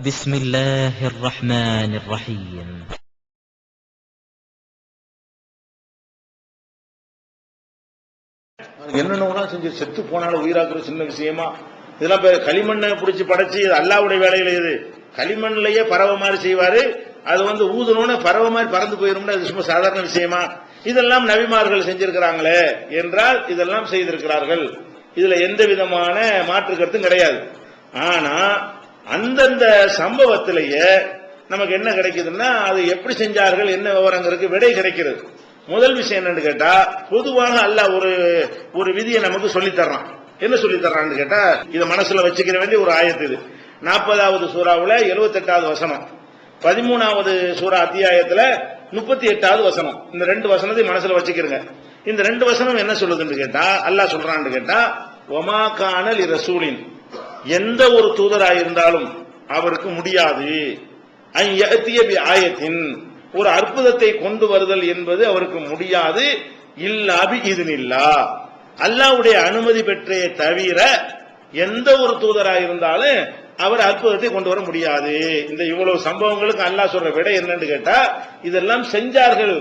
بسم الله الرحمن الرحيم. என்னென்ன செஞ்சு செத்து போனாலும் உயிராக்குற சின்ன விஷயமா இதெல்லாம் களிமண்ணை பிடிச்சி படைச்சு அல்லாவுடைய வேலையில இது களிமண்ணிலேயே பறவை மாதிரி செய்வாரு. அது ஊதுனோன்னு பறவை மாதிரி பறந்து போயிரும். அது சும்மா சாதாரண விஷயமா? இதெல்லாம் நபிமார்கள் செஞ்சிருக்கிறாங்களே என்றால் இதெல்லாம் செய்திருக்கிறார்கள். இதுல எந்த விதமான மாற்று கருத்தும் கிடையாது. ஆனா அந்தந்த சம்பவத்திலேயே நமக்கு என்ன கிடைக்குதுன்னா அது எப்படி செஞ்சார்கள் என்ன விவரங்களுக்கு விடை கிடைக்கிறது. முதல் விஷயம் என்னன்னு கேட்டா, பொதுவாக அல்லாஹ் ஒரு விதியை நமக்கு சொல்லித்தர்றான். என்ன சொல்லித்தர்றான்னு கேட்டா, இதை மனசுல வச்சுக்கிற வேண்டிய ஒரு ஆயத்து இது. 40வது சூறாவுல 78வது வசனம், 13வது சூறா அத்தியாயத்துல 38வது வசனம். இந்த 2 வசனத்தை மனசுல வச்சுக்கிறங்க. இந்த 2 வசனம் என்ன சொல்லுதுன்னு கேட்டா, அல்லாஹ் சொல்றான்னு கேட்டா, ஒமா கானல் ரசூலின், எந்த ஒரு தூதராயிருந்தாலும் அவருக்கு முடியாது ஆயத்தின், ஒரு அற்புதத்தை கொண்டு வருதல் என்பது அவருக்கு முடியாது. இல்லாபி இதுனில்லா, அல்லாஹ்வுடைய அனுமதி பெற்றே தவிர எந்த ஒரு தூதராக இருந்தாலும் அவர் அற்புதத்தை கொண்டு வர முடியாது. இந்த இவ்வளவு சம்பவங்களுக்கு அல்லாஹ் சொல்ற விடை என்னன்னு கேட்டா, இதெல்லாம் செஞ்சார்கள்.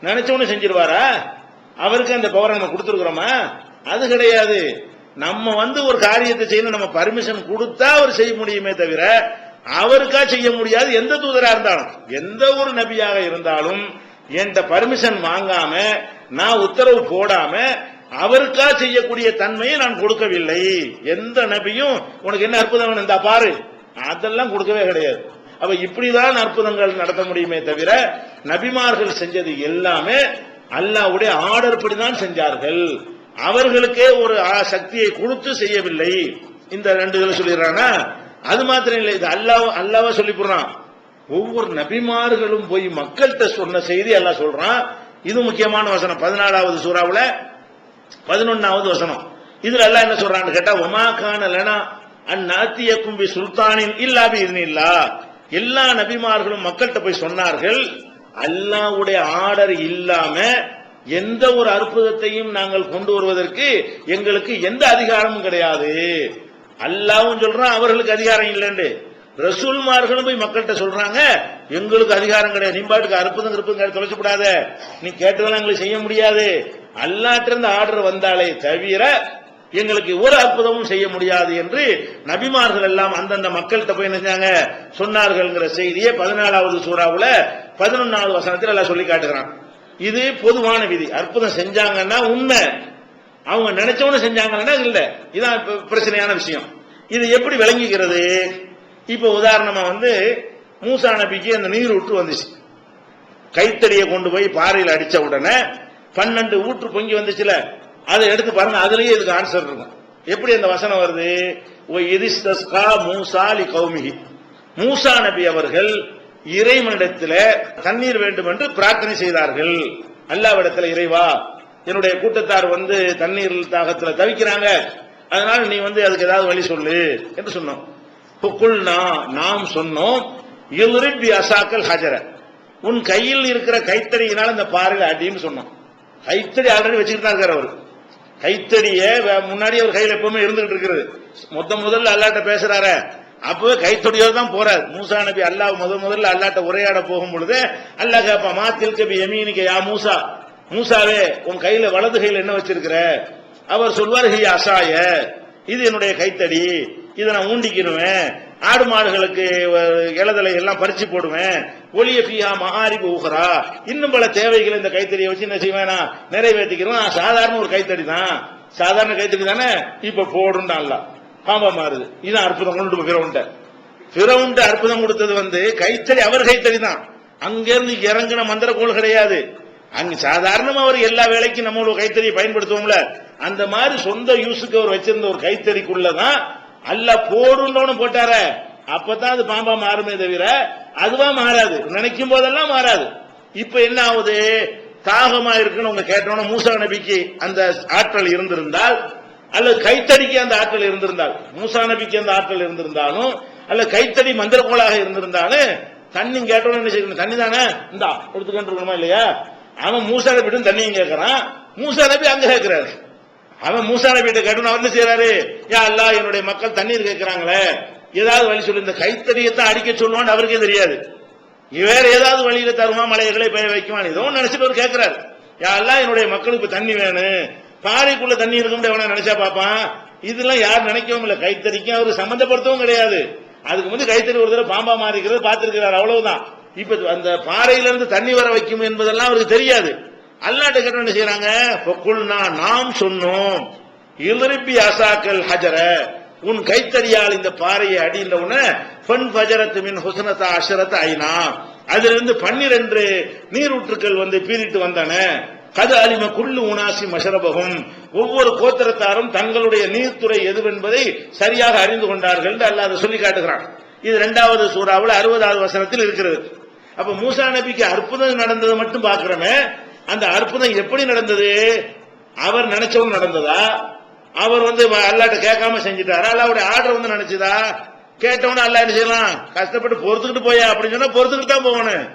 நினைச்சவனு செஞ்சிருவாரா? அவருக்கு அந்த பவரை நம்ம கொடுத்துருக்கிறோமா? அது கிடையாது. நம்ம ஒரு காரியத்தை செய்யணும், நம்ம பர்மிஷன் கொடுத்தா அவர் செய்ய முடியுமே தவிர அவருக்கா செய்ய முடியாது. எந்த தூதரா இருந்தாலும், எந்த ஒரு நபியாக இருந்தாலும் என்கிட்ட பர்மிஷன் வாங்காம, நான் உத்தரவு போடாம அவருக்கா செய்யக்கூடிய தன்மையை நான் கொடுக்கவில்லை. எந்த நபியும் உனக்கு என்ன அற்புதம் இருந்தா பாரு, அதெல்லாம் கொடுக்கவே கிடையாது. அப்ப இப்படிதான் அற்புதங்கள் நடத்த முடியுமே தவிர நபிமார்கள் செஞ்சது எல்லாமே அல்லாஹ்வுடைய ஆர்டர் படிதான் செஞ்சார்கள். அவர்களுக்கே ஒரு சக்தியை கொடுத்து செய்யவில்லை. இந்த 2 இதில் சொல்லிடுறாங்க. அது மாத்திரம் இல்லை, இது அல்லாஹ் சொல்லி போடுறான். ஒவ்வொரு நபிமார்களும் போய் மக்கள்கிட்ட சொன்ன செய்தி அல்லாஹ் சொல்றான். இது முக்கியமான வசனம். 14வது சூறாவுல 11வது வசனம். இதுல அல்லாஹ் என்ன சொல்றான்னு கேட்டா, ஒமா கான லனா அன் நாத்தியக்கும் பி சுல்தானின் இல்லா பி இத்னில்லா, எல்லா நபிமார்களும் மக்கள்கிட்ட போய் சொன்னார்கள், அல்லாஹ்வுடைய ஆர்டர் இல்லாம எந்த ஒரு அற்புதத்தையும் நாங்கள் கொண்டு வருவதற்கு எங்களுக்கு எந்த அதிகாரமும் கிடையாது. அல்லாஹ்வும் சொல்றான் அவர்களுக்கு அதிகாரம் இல்லைன்னு. ரசூல்மார்களும் போய் மக்கள்கிட்ட சொல்றாங்க, எங்களுக்கு அதிகாரம் கிடையாது. நீ பாட்டுக்கு அற்புதம் தொலைச்சுக்கூடாத, நீ கேட்டதெல்லாம் எங்களுக்கு செய்ய முடியாது. அல்லாஹ்ட்ட இருந்து ஆர்டர் வந்தாலே தவிர எங்களுக்கு ஒரு அற்புதமும் செய்ய முடியாது என்று நபிமார்கள் எல்லாம் அந்தந்த மக்கள்கிட்ட போய் நினைச்சாங்க சொன்னார்கள் செய்தியை 14வது சூறாவுல 11வது வசனத்தில் எல்லாம் சொல்லி காட்டுகிறான். இது பொதுவான விதி. அற்புதம் செஞ்சாங்கன்னா உண்மை, அவங்க நினைச்சவன செஞ்சாங்கன்னா இல்ல. இதான் பிரச்சனையான விஷயம். இது எப்படி விளங்கிக்கிறது? இப்ப உதாரணமா மூசா நபிக்கு அந்த நீர் ஊற்று வந்துச்சு. கைத்தடியை கொண்டு போய் பாறையில் அடிச்ச உடனே 12 ஊற்று பொங்கி வந்துச்சுல, அதை எடுத்து பாருங்க, அதுலயே இதுக்கு ஆன்சர் இருக்கும். எப்படி அந்த வசனம் வருது? மூசா நபி அவர்கள் இறைவனிடத்தில் தண்ணீர் வேண்டும் என்று பிரார்த்தனை செய்தார்கள். அல்லாஹ்விடத்தில், இறைவா, என்னுடைய கூட்டத்தார் தண்ணீர் தாகத்தில் தவிக்கிறாங்க, அதனால நீ அதுக்கு ஏதாவது வழி சொல்லு என்று சொன்னோம். நாம் சொன்னோம், அசாக்கல் ஹஜர, உன் கையில் இருக்கிற கைத்தடியினால் அந்த பாறையில் அடின்னு சொன்னோம். கைத்தடி ஆல்ரெடி வச்சுக்கிட்டு தான் இருக்காரு அவர். கைத்தடிய முன்னாடி அவர் கையில் எப்பவுமே இருந்துகிட்டு இருக்கிறது. முதல்ல அல்லாட்ட பேசுறாரு, அப்பவே கைத்தொடியோடு தான் போறாரு மூசா நபி. அல்லாஹ் முதல்ல அல்லாட்ட உரையாட போகும் பொழுது அல்லாஹ் கேப்பா, மாத்தில்க பி யமீனிக யா மூசா, மூசாவே உன் கையில வலது கையில் என்ன வச்சிருக்கிற? அவர் சொல்வார், ஹி அசாய, இது என்னுடைய கைத்தடி, இதை நான் ஊண்டிக்கிடுவேன், ஆடு மாடுகளுக்கு இலதலை எல்லாம் பறிச்சு போடுவேன், ஒளிய பியா மகாரிபு ஊகரா, இன்னும் பல தேவைகளை இந்த கைத்தடியை வச்சு என்ன செய்வேனா நிறைவேற்றிக்கிறோம். சாதாரண ஒரு கைத்தடி தான், சாதாரண கைத்தடி தானே, இப்ப போடுன்னு பாம்பா மாறுது. இதுதான் அற்புதம் கொண்டு பிறவுண்ட அற்புதம் கொடுத்தது கைத்தடி, அவர் கைத்தடி தான். அங்கிருந்து இறங்கின மந்திர கோள் கிடையாது. அங்க சாதாரணமா அவர் எல்லா வேலைக்கும் நம்ம கைத்தறியை பயன்படுத்துவோம்ல, அந்த மாதிரி சொந்த யூஸுக்கு அவர் வச்சிருந்த ஒரு கைத்தறிக்குள்ளதான் அல்லாஹ் போடுன்னு போட்டார. அப்பதான் அது பாம்பா மாறுமே தவிர அதுவா மாறாது, நினைக்கும் போதெல்லாம் மாறாது. இப்ப என்ன ஆகுது? தாகமா இருக்குன்னு உங்க கேட்டோம்னா மூசா நபிக்கு அந்த ஆற்றல் இருந்திருந்தால், அல்லது கைத்தடிக்கு அந்த ஆற்றல் இருந்திருந்தால், மூசா நபிக்கு அந்த ஆற்றல் இருந்திருந்தாலும், அல்ல கைத்தடி மந்திரக்கோளாக இருந்திருந்தாலும், தண்ணி கேட்டோன்னு என்ன செய்யணும்? தண்ணி தானே இந்தா எடுத்துக்கிட்டு இருக்கணுமா இல்லையா? அவன் மூசா நபிட்டு தண்ணியும் கேட்கறான், மூசா நபி அங்க கேட்கிறாரு. அவன் மூசா நபிட்ட கேட்டோன்னு அவர் என்ன செய்யறாரு? யா அல்லாஹ், என்னுடைய மக்கள் தண்ணீர் கேட்கிறாங்களே, ஏதாவது வழி சொல்லு, இந்த கைத்தறியத்தான் அடிக்க சொல்லுவான்னு அவருக்கே தெரியாது. வேற ஏதாவது வழியில தருமா, மலைகளை பெய்ய வைக்குமா, ஏதோ நினைச்சிட்டு அவர் கேட்கிறாரு. யாரெல்லாம் என்னுடைய மக்களுக்கு தண்ணி வேணும், பாறைக்குள்ள தண்ணி இருக்கும் எவனா நினைச்சா பாப்பான். இதெல்லாம் யாரும் நினைக்கவும் இல்லை, கைத்தறிக்கும் அவரு சம்பந்தப்படுத்தவும் கிடையாது. அதுக்கு முந்தைய கைத்தறி ஒரு தடவை பாம்பா மாறிக்கிறது பார்த்திருக்கிறார், அவ்வளவுதான். இப்ப அந்த பாறையில இருந்து தண்ணி வர வைக்கும் என்பதெல்லாம் அவருக்கு தெரியாது. அல்லாஹ்ட்ட கேட்டு என்ன செய்யறாங்க, நாம் சொன்னோம் இல்ரிபி அசாக்கல் ஹஜர, உன் கைத்தறியால் இந்த பாறையை அடிந்த உடனே ஃபன் ஃபஜரத் மின் ஹுஸ்னத அஷரத் ஐனா, அதிலிருந்து 12 நீரூற்றுக்கள் வந்து பீரிட்டு வந்தன. கது அலிம குல்லு உனாசி மஷரபகும், ஒவ்வொரு கோத்திரத்தாரும் தங்களுடைய நீர்த்துறை எதுவென்பதை சரியாக அறிந்து கொண்டார்கள் என்று அல்லாஹ் சொல்லி காட்டுகிறான். இது 2வது சூறாவில் 60வது வசனத்தில் இருக்கிறது. அப்ப மூசா நபிக்கு அற்புதம் நடந்தது மட்டும் பார்க்கிறோமே, அந்த அற்புதம் எப்படி நடந்தது? அவர் நினைச்சவங்க நடந்ததா? அவர் வந்து அல்லாஹ்ட்ட கேட்காம செஞ்சுட்டாரா? அல்லாஹ்வுடைய ஆர்டர் வந்து நினைச்சதா? கேட்டவன அல்லாஹ் என்ன செய்யலாம், கஷ்டப்பட்டு பொறுத்துக்கிட்டு போயா அப்படின்னு சொன்னா பொறுத்துக்கிட்டு தான் போகணும்.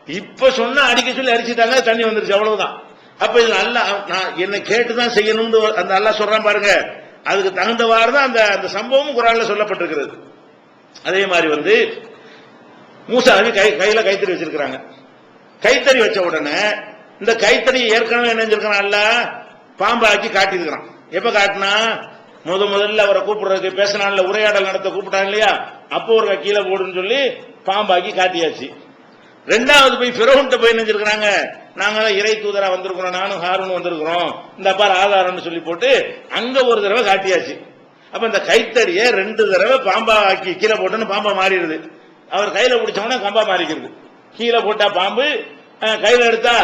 இப்ப சொன்னா அடிக்க சொல்லி அடிச்சுட்டாங்க, தண்ணி வந்துருச்சு, அவ்வளவுதான். அப்ப இது அல்லாஹ் நான் என்ன கேட்டுதான் செய்யணும்னு அந்த அல்லாஹ் சொல்றான் பாருங்க, அதுக்கு தகுந்தவாறு தான் அந்த சம்பவமும் குர்ஆன்ல சொல்லப்பட்டிருக்கிறது. அதே மாதிரி வந்து மூசா நபி கையில கைத்தறி வச்சிருக்கிறாங்க. கைத்தறி வச்ச உடனே இந்த கைத்தறி ஏற்கனவே என்ன செஞ்சிருக்கான், அல்லாஹ் பாம்பாக்கி காட்டியிருக்கிறான். எப்ப காட்டினா, முதல்ல அவரை கூப்பிடுறதுக்கு பேசினால உரையாடல் நடத்த கூப்பிட்டாங்க இல்லையா, அப்போ ஒரு கீழே போடுன்னு சொல்லி பாம்பாக்கி காட்டியாச்சு. 2வது போய் ஃபிரௌன்ட்ட போய் நினைச்சிருக்கிறாங்க, நாங்க இறை தூதரா வந்திருக்கிறோம், நானும் ஹாரூன் வந்திருக்கிறோம், இந்த பார் ஆதாரம்னு சொல்லி போட்டு அங்க ஒரு தடவை காட்டியாச்சு. அப்ப இந்த கைத்தறிய 2 தடவை பாம்பா ஆக்கி கீழே போட்டோன்னு பாம்பா மாறிடுது. அவர் கையில பிடிச்சோம்னா கம்பா மாறிக்கிறது. கீழே போட்டா பாம்பு, கையில எடுத்தா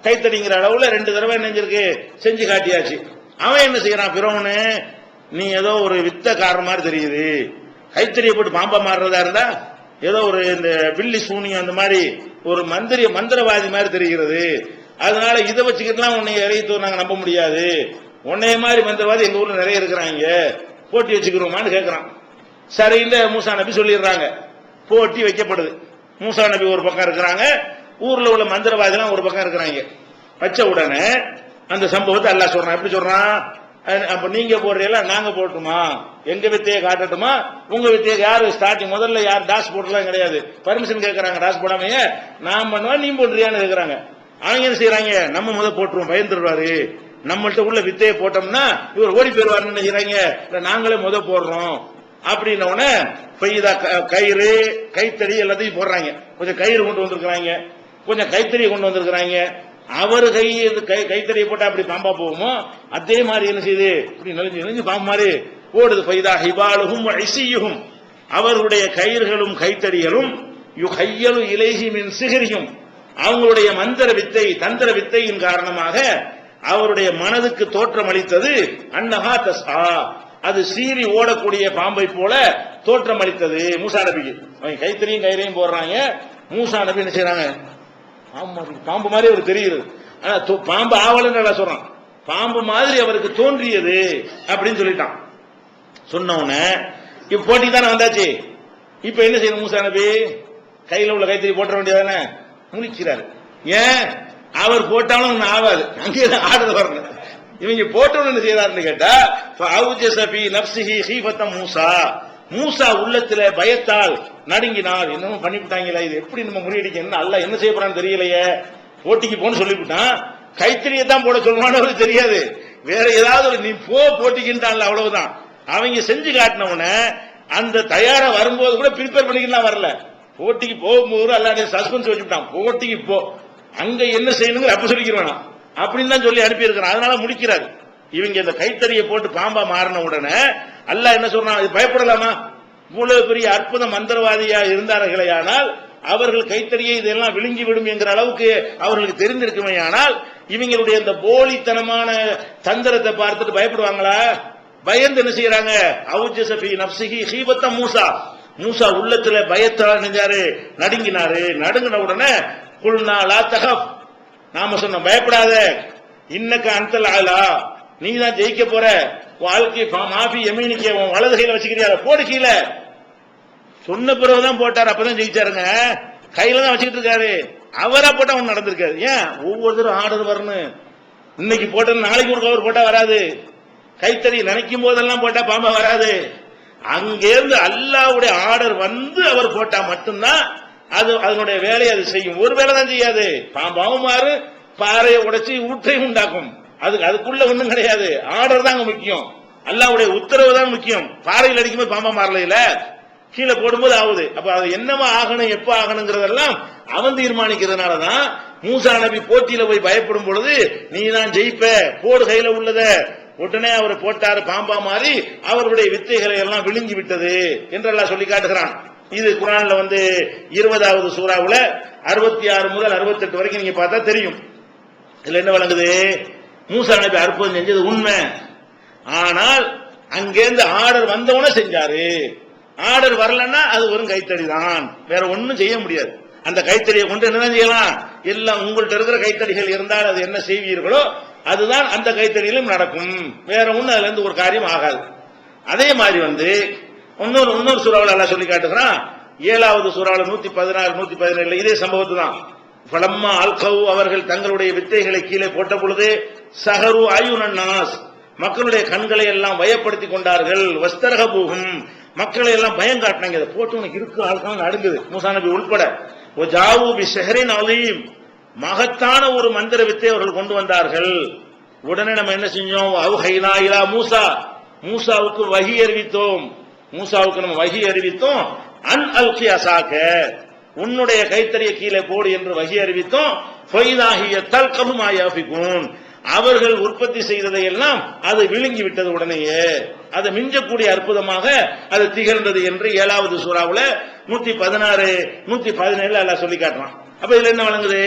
கைத்தடிங்கிற அளவுல 2 தடவை நெஞ்சிருக்கு செஞ்சு காட்டியாச்சு. அவன் என்ன செய்யறான், ஃபிரௌனு, நீ ஏதோ ஒரு வித்தக்காரன் மாதிரி தெரியுது, கைத்தறியை போட்டு பாம்பா மாறுறதா இருந்தா ஏதோ ஒரு இந்த வில்லி சூனியம் அந்த மாதிரி ஒரு மந்திரவாதி மாதிரி தெரிகிறது, அதனால இதை வச்சுக்கிட்டுலாம் உன்னை இறைத்து நாங்க நம்ப முடியாது, உன்னைய மாதிரி மந்திரவாதி எங்க ஊர்ல நிறைய இருக்கிறாங்க, போட்டி வச்சுக்கிறோமான்னு கேட்கிறான். சரின்னு மூசா நபி சொல்லிடுறாங்க. போட்டி வைக்கப்படுது. மூசா நபி ஒரு பக்கம் இருக்கிறாங்க, ஊர்ல உள்ள மந்திரவாதிலாம் ஒரு பக்கம் இருக்கிறாங்க. வச்ச உடனே அந்த சம்பவத்தை அல்லாஹ் சொல்றான். எப்படி சொல்றான், அப்ப நீங்க போடுறீங்களா, நாங்க போட்டுமா, எங்க வித்தையை காட்டட்டுமா, உங்க வித்தையை யாரு ஸ்டார்டிங் முதல்ல யார் டாஸ் போட்டுலாம் கிடையாது, பர்மிஷன் கேட்கறாங்க. டாஸ் போடாமையே நான் பண்ணுவேன் நீ போடுறியான்னு கேட்கறாங்க. அவங்க என்ன செய்யறாங்க, நம்ம போட்டுருவோம், பயந்துருவாரு, நம்மள்ட்ட உள்ள வித்தையை போட்டோம்னா இவர் ஓடி போயிருவாருன்னு நினைக்கிறாங்க, நாங்களே போடுறோம் அப்படின்ன உடனே கயிறு கைத்தறி எல்லாத்தையும் போடுறாங்க. கொஞ்சம் கயிறு கொண்டு வந்திருக்கிறாங்க, கொஞ்சம் கைத்தறியை கொண்டு வந்திருக்கிறாங்க. அவரு கைத்தறியை போட்டா அப்படி பாம்பா போகுமோ அதே மாதிரி என்ன செய்யுது, இப்படி நெளிஞ்சு பாம்பு மாதிரி ஓடுது. பைதா ஹிபாலுஹும் ஐசியுஹும், அவர்களுடைய கயிறுகளும் கைத்தறிகளும் யுஹய்யலு இலைஹி மின் சிஹ்ரிஹிம், அவங்களுடைய மந்திர வித்தை தந்திர வித்தையின் காரணமாக அவருடைய மனதுக்கு தோற்றம் அளித்தது. அன்னஹா தஸ்ஆ, அது சீறி ஓடக்கூடிய பாம்பை போல தோற்றம் அளித்தது மூசா நபிக்கு. அவங்க கைத்தறியும் கயிறையும் போடுறாங்க. மூசா நபி என்ன செய்யறாங்க, பாம்பு மாதிரி அவருக்கு தெரியுது. ஆனா பாம்பு ஆவலன்னு சொல்றான், பாம்பு மாதிரி அவருக்கு தோன்றியது அப்படின்னு சொல்லிட்டான். சொன்ன இப்ப போட்டி தானே வந்தாச்சு. இப்ப என்ன செய்யணும், மூசா நபி கையில உள்ள கைத்தறி போட்ட வேண்டியதானே, முடிக்கிறாரு. ஏன் அவர் போட்டாலும் ஒண்ணு ஆகாது, அங்கேதான் ஆடுறது வரணும். இவங்க போட்டவன் என்ன செய்யறாருன்னு கேட்டா, மூசா, மூசா உள்ளத்துல பயத்தால் நடுங்கினார். என்னமோ பண்ணிவிட்டாங்களா, இது எப்படி நம்ம முறியடிக்க, அல்ல என்ன செய்ய போறான்னு தெரியலையே, போட்டிக்கு போன்னு சொல்லிவிட்டான். கைத்தறியை தான் போட சொல்லுவான்னு தெரியாது, வேற ஏதாவது நீ போட்டிக்கின்றான்ல, அவ்வளவுதான். அவங்க செஞ்சு காட்டினவன அந்த தயாரா வரும்போது கூட ப்ரிப்பேர் பண்ணிக்கலாம் வரல, போட்டிக்கு போகும்போது அல்லாடைய சஸ்பென்ஸ் வச்சுட்டான். போட்டிக்கு போ, அங்க என்ன செய்யணும் அப்ப சொல்லிக்கிறான் அப்படின்னு தான் சொல்லி அனுப்பி இருக்கிறான். அதனால முடிக்கிறாரு. இவங்க இந்த கைத்தறியை போட்டு பாம்பா மாறின உடனே அல்லாஹ் என்ன சொல்றான், இது பயப்படலாமா, இவ்வளவு பெரிய அற்புத மந்திரவாதியா இருந்தார்களே, ஆனால் அவர்கள் கைத்தறியை இதெல்லாம் விழுங்கி விடும் என்கிற அளவுக்கு அவர்களுக்கு தெரிந்திருக்குமே, ஆனால் இவங்களுடைய இந்த போலித்தனமான தந்திரத்தை பார்த்துட்டு பயப்படுவாங்களா? பயந்து என்ன செய்யறாங்க, அவுஜஸபி நஃப்ஸிஹி ஹீபத்த மூசா, மூசா உள்ளத்துல பயத்தால் நெஞ்சாரு நடுங்கினாரு. நடுங்கின உடனே குல்னா லா தகஃப், நாம சொன்ன பயப்படாத, இன்னக்க அன்தல் ஆலா, நீ தான் ஜெயிக்க போற, வாழ்க்கை மாஃபி எமீனிக்க, உன் வலது கையில வச்சுக்கிறியா, போடு கீழே. சொன்ன பிறகுதான் போட்டாரு, அப்பதான் ஜெயிச்சாருங்க. கையில தான் வச்சுக்கிட்டு இருக்காரு, அவரா போட்டா ஒண்ணு நடந்திருக்காரு. ஏன் ஒவ்வொருத்தரும் ஆர்டர் வரணும், இன்னைக்கு போட்ட நாளைக்கு ஒரு கவர் போட்டா வராது, கைத்தறி நினைக்கும் போதெல்லாம் போட்டா பாம்பா வராது. அங்கேருந்து அல்லாஹ்வுடைய ஆர்டர் வந்து அவர் போட்டா மட்டும்தான் அது அதனுடைய வேலையை அது செய்யும். ஒரு வேலை தான் செய்யாது. பாம்பாவும் மாறு, பாறையை உடைச்சி ஊற்றையும் உண்டாக்கும். அதுக்குள்ள ஒண்ணும் கிடையாது. ஆர்டர் தான் முக்கியம். அல்லாஹ்வுடைய உத்தரவு தான் முக்கியம். பாறையில் அடிக்கும்போது பாம்பா மாறல, கீழே போடும்போது ஆகுது. அப்ப அது என்னவா ஆகணும், எப்ப ஆகணுங்கிறதெல்லாம் அவன் தீர்மானிக்கிறதுனாலதான் மூசா நபி போட்டியில போய் பயப்படும் பொழுது நீ தான் ஜெயிப்ப, போடு கையில உள்ளத உடனே அவர் போட்டாரு, பாம்பா மாறி அவருடைய வித்தைகளை எல்லாம் விழுங்கி விட்டது என்று எல்லாம் சொல்லி காட்டுகிறான். இது குர்ஆன்ல 20வது சூறாவுல 66 முதல் 68 வரைக்கும் நீங்க பார்த்தா தெரியும். இதுல என்ன வழங்குது, மூசா நபி அற்புதம் செஞ்சது உண்மை. ஆனால் அங்கேருந்து ஆர்டர் வந்தவன செஞ்சாரு. ஆர்டர் வரலன்னா அது வெறும் கைத்தடி தான், வேற ஒன்னும் செய்ய முடியாது. அந்த கைத்தடியை கொண்டு என்னதான் செய்யலாம், எல்லாம் உங்கள்கிட்ட இருக்கிற கைத்தடிகள் இருந்தால் அது என்ன செய்வீர்களோ அதுதான் அந்த கைத்தடியிலும் நடக்கும். வேற ஒண்ணு அதுல இருந்து ஒரு காரியம் ஆகாது. அதே மாதிரி இன்னொரு சூறாவில் எல்லாம் சொல்லி காட்டுகிறான். 7வது சூறாவில் 116 117 இதே சம்பவத்து தான். பலம்மா அல்கவு அவர்கள் தங்களுடைய வித்தைகளை கீழே போட்ட பொழுது சஹரு ஆயுனன்னாஸ் மக்களுடைய கண்களை எல்லாம் பயப்படுத்தி கொண்டார்கள். வஸ்தரகபூஹும் மக்களை எல்லாம் பயம் காட்டினாங்க. இதை போட்டு உனக்கு இருக்கு ஆள்காங்க அடுங்குது மூசா நபி உள்பட. ஜாவு பி ஷஹரின் அலீம் மகத்தான ஒரு மந்திர வித்தை அவர்கள் கொண்டு வந்தார்கள். உடனே நம்ம என்ன செஞ்சோம், அவ்ஹைனா இலா மூசா மூசாவுக்கு வஹி அறிவித்தோம். மூசாவுக்கு நம்ம வஹி அறிவித்தோம். அன் அல்கி அசாக உன்னுடைய கைத்தறிய கீழே போடு என்று வஹி அறிவித்தோம். ஃபைதாஹிய தல்கஹு மா யாஃபிகூன் அவர்கள் உற்பத்தி செய்ததை எல்லாம் அது விழுங்கி விட்டது. உடனேயே அதை மிஞ்சக்கூடிய அற்புதமாக அது திகழ்ந்தது என்று 7வது சூறாவுல 116 117 எல்லாம் சொல்லி காட்டுறான். அப்ப இதுல என்ன வழங்குது,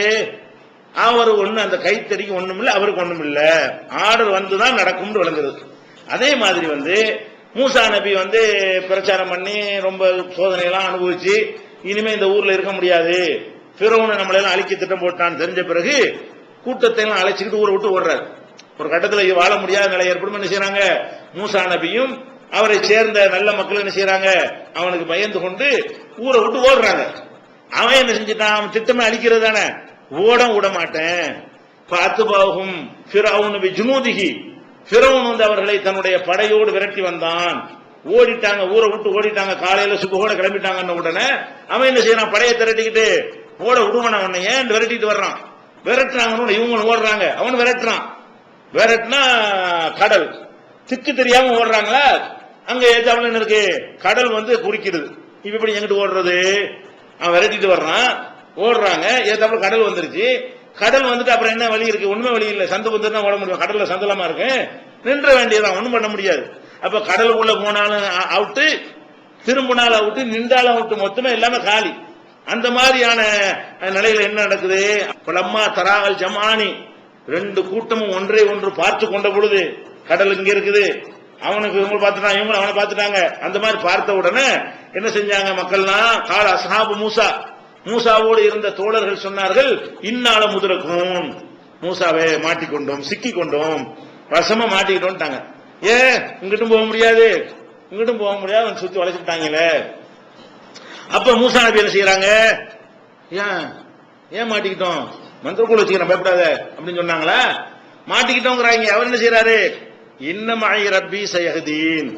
அவர் ஒண்ணு அந்த கைத்தறிக்கு ஒண்ணும் இல்ல, அவருக்கு ஒண்ணும் இல்ல, ஆர்டர் வந்துதான் நடக்கும்னு வழங்குது. அதே மாதிரி மூசா நபி பிரச்சாரம் பண்ணி ரொம்ப சோதனை எல்லாம் அனுபவிச்சு இனிமே இந்த ஊர்ல இருக்க முடியாது, ஃபிரௌன் நம்மள எல்லாம் அழிக்க திட்டம் போட்டான்னு தெரிஞ்ச பிறகு கூட்டத்தை எல்லாம் அழைச்சிக்கிட்டு ஊரை விட்டு ஓடுறாரு. ஒரு கட்டத்தில் வாழ முடியாத நிலை ஏற்படும். என்ன செய்யறாங்க, மூசா நபியும் அவரை சேர்ந்த நல்ல மக்கள் என்ன செய்யறாங்க, அவனுக்கு பயந்து கொண்டு ஊரை விட்டு ஓடுறாங்க. அவன் என்ன செஞ்சுட்டான், அவன் திட்டமே அழிக்கிறது தானே, ஓட விட மாட்டேன். பார்த்து பாகும் ஃபிரௌன் பிஜுனூதிஹி ஃபிரௌன் அவர்களை தன்னுடைய படையோடு விரட்டி வந்தான். ஓடிட்டாங்க, ஊரை விட்டு ஓடிட்டாங்க. காலையில சுபகோட கிளம்பிட்டாங்கன்னு உடனே அவன் என்ன செய்யறான், படையை திரட்டிக்கிட்டு ஓட விடுவான். அவனை ஏன் விரட்டிட்டு வர்றான், விரட்டுறாங்க, இவங்க ஓடுறாங்க, அவன் விரட்டுறான். விரட்டுனா கடல் திக்கு தெரியாம ஓடுறாங்களா, அங்க ஏதாவல என்ன இருக்கு, கடல் குறுக்கிடுது. இப்ப இப்படி எங்கிட்டு ஓடுறது, அவன் விரட்டிட்டு வர்றான், ஓடுறாங்க, ஏதாப்புல கடல் வந்துருச்சு. கடல் அப்புறம் என்ன வழி இருக்கு, ஒண்ணுமே வழி இல்ல, சந்து பந்து ஓட முடியும், கடல்ல சந்தலமா இருக்கு, நின்ற வேண்டியதான், ஒண்ணும் பண்ண முடியாது. அப்ப கடலுக்குள்ள போனாலும் அவுட்டு, திரும்பினாலும் அவுட்டு, நின்றாலும் அவுட்டு, மொத்தமே எல்லாமே காலி. அந்த மாதிரியான நிலையில என்ன நடக்குது, பலம்மா தராகல் ஜமானி ரெண்டு கூட்டமும் ஒன்றை ஒன்று பார்த்து கொண்ட பொழுது, கடல் இங்க இருக்குது, அவனுக்கு இவங்க பார்த்துட்டாங்க, இவங்க அவனை பார்த்துட்டாங்க. அந்த மாதிரி பார்த்த உடனே என்ன செஞ்சாங்க மக்கள்லாம், கால அஸ்ஹாபு மூசா மூசாவோடு இருந்த தோழர்கள் சொன்னார்கள், இன்னால முதலக்கும் மூசாவே மாட்டிக்கொண்டோம், சிக்கி கொண்டோம், வசமா மாட்டிக்கிட்டோம்ட்டாங்க. இங்கிட்டும் போக முடியாது, இங்கிட்டும் போக முடியாது, சுத்தி வளைச்சுட்டாங்களே. அப்ப மூசா நபி என்ன செய்யறாங்க, ஏன் மாட்டிக்கிட்டோம், மந்திரக்குள்ள வச்சுக்கிறோம் பயப்படாத அப்படின்னு சொன்னாங்களா, மாட்டிக்கிட்டோங்கிறாங்க. அவர் என்ன செய்யறாரு, இன்னமாய் ரப்பி சயஹதீன்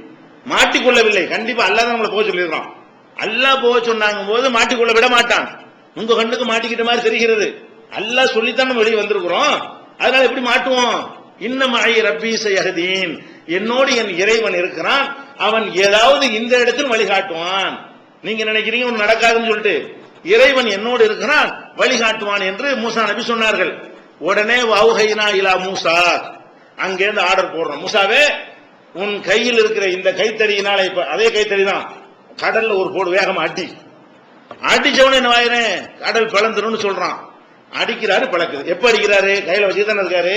மாட்டிக்கொள்ளவில்லை, கண்டிப்பா அல்லாஹ் தான் நம்மளை போக சொல்லிடுறான். அல்லாஹ் போக சொன்னாங்க போது மாட்டிக்கொள்ள விட மாட்டான். உங்க கண்ணுக்கு மாட்டிக்கிட்ட மாதிரி தெரிகிறது, அல்லாஹ் சொல்லித்தான் நம்ம வெளியே வந்திருக்கிறோம், அதனால எப்படி மாட்டுவோம். இன்னமாய் ரப்பி சயஹதீன் என்னோடு என் இறைவன் இருக்கிறான், அவன் ஏதாவது இந்த இடத்தில் வழிகாட்டுவான். நீங்க நினைக்கிறீங்க ஒன்று நடக்காதுன்னு சொல்லிட்டு, இறைவன் என்னோடு இருக்கிறான், வழிகாட்டுவான் என்று மூசா நபி சொன்னார்கள். உடனே வௌஹைனா இலா மூசா அங்கேருந்து ஆர்டர் போடுறோம், மூசாவே உன் கையில் இருக்கிற இந்த கைத்தடியினால, இப்ப அதே கைத்தடி தான், கடல்ல ஒரு போடு வேகமா அடிச்சவன என்ன ஆயிரேன், கடல் பிளந்துரும் சொல்றான். அடிக்கிறாரு, பழக்குது. எப்ப அடிக்கிறாரு, கையில வச்சுட்டு தானே இருக்காரு,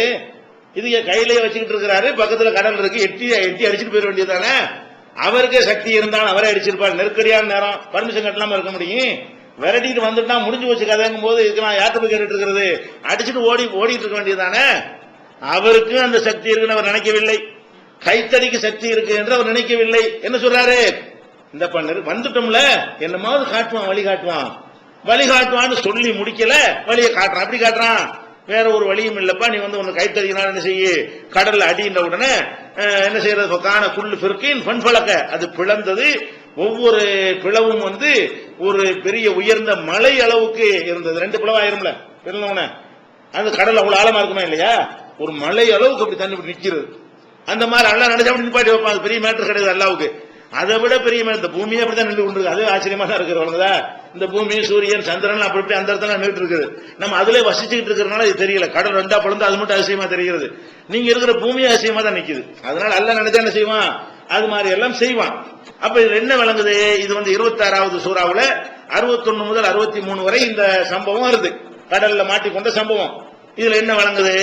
இது கையிலேயே வச்சுக்கிட்டு இருக்கிறாரு, பக்கத்துல கடல் இருக்கு, எட்டி அடிச்சுட்டு போயிட வேண்டியதானே. அவருக்கே சக்தி இருந்தாலும் அவரே அடிச்சிருப்பாரு. நெருக்கடியான நேரம் பர்மிஷன் கட்டலாம இருக்க முடியும், விரட்டிட்டு வந்துட்டா முடிஞ்சு வச்சு கதைங்கும் போது இதுக்கு நான் யாத்திரை கேட்டுட்டு இருக்கிறது, அடிச்சுட்டு ஓடிட்டு இருக்க வேண்டியதானே. அவருக்கு அந்த சக்தி இருக்குன்னு அவர் நினைக்கவில்லை, கைத்தடிக்கு சக்தி இருக்கு என்று அவர் நினைக்கவில்லை. என்ன சொல்றாரு, இந்த பண்ணு வந்துட்டோம்ல, என்னமாவது காட்டுவான், வழிகாட்டுவான்னு சொல்லி முடிக்கல, வழியை காட்டுறான். அப்படி காட்டுறான், வேற ஒரு வழியும் இல்லப்பா, நீ வந்து உனக்கு கைத்தறியினால் என்ன செய்ய, கடல்ல அடின்ற உடனே என்ன செய்யறது, காண குள்ளு பிறக்கின் பண்பழக்க, அது பிளந்தது. ஒவ்வொரு பிளவும் வந்து ஒரு பெரிய உயர்ந்த மலை அளவுக்கு இருந்தது. 2 பிளவாயிரும்ல பிறந்தவன, அந்த கடல் அவ்வளவு ஆழமா இருக்குமா இல்லையா, ஒரு மலை அளவுக்கு அப்படி தண்ணி நிக்கிறது. அந்த மாதிரி அல்லா நினைச்சா அப்படி நிப்பாட்டி வைப்பான். அது பெரிய மேட்டர் கிடையாது அல்லாவுக்கு. அதை விட பெரிய இந்த பூமியே அப்படித்தான் நின்று கொண்டு இருக்கு. அது ஆச்சரியமா தான் இருக்கிறவங்க. இந்த பூமி சூரியன் சந்திரன் அப்படி அந்த இடத்துல நின்று இருக்குது. நம்ம அதுல வசிச்சுக்கிட்டு இருக்கிறதுனால இது தெரியல. கடல் 2 பிளந்து அது மட்டும் அதிசயமா தெரிகிறது. நீங்க இருக்கிற பூமியே அதிசயமா தான் நிக்குது. அதனால அல்ல நினைச்சா என்ன செய்வான், அது மாதிரி எல்லாம் செய்வான். அப்ப இது என்ன விளங்குது, இது வந்து 26வது சூறாவுல 61 முதல் 63 வரை இந்த சம்பவம் வருது, கடல்ல மாட்டிக்கொண்ட சம்பவம். இதுல என்ன விளங்குது,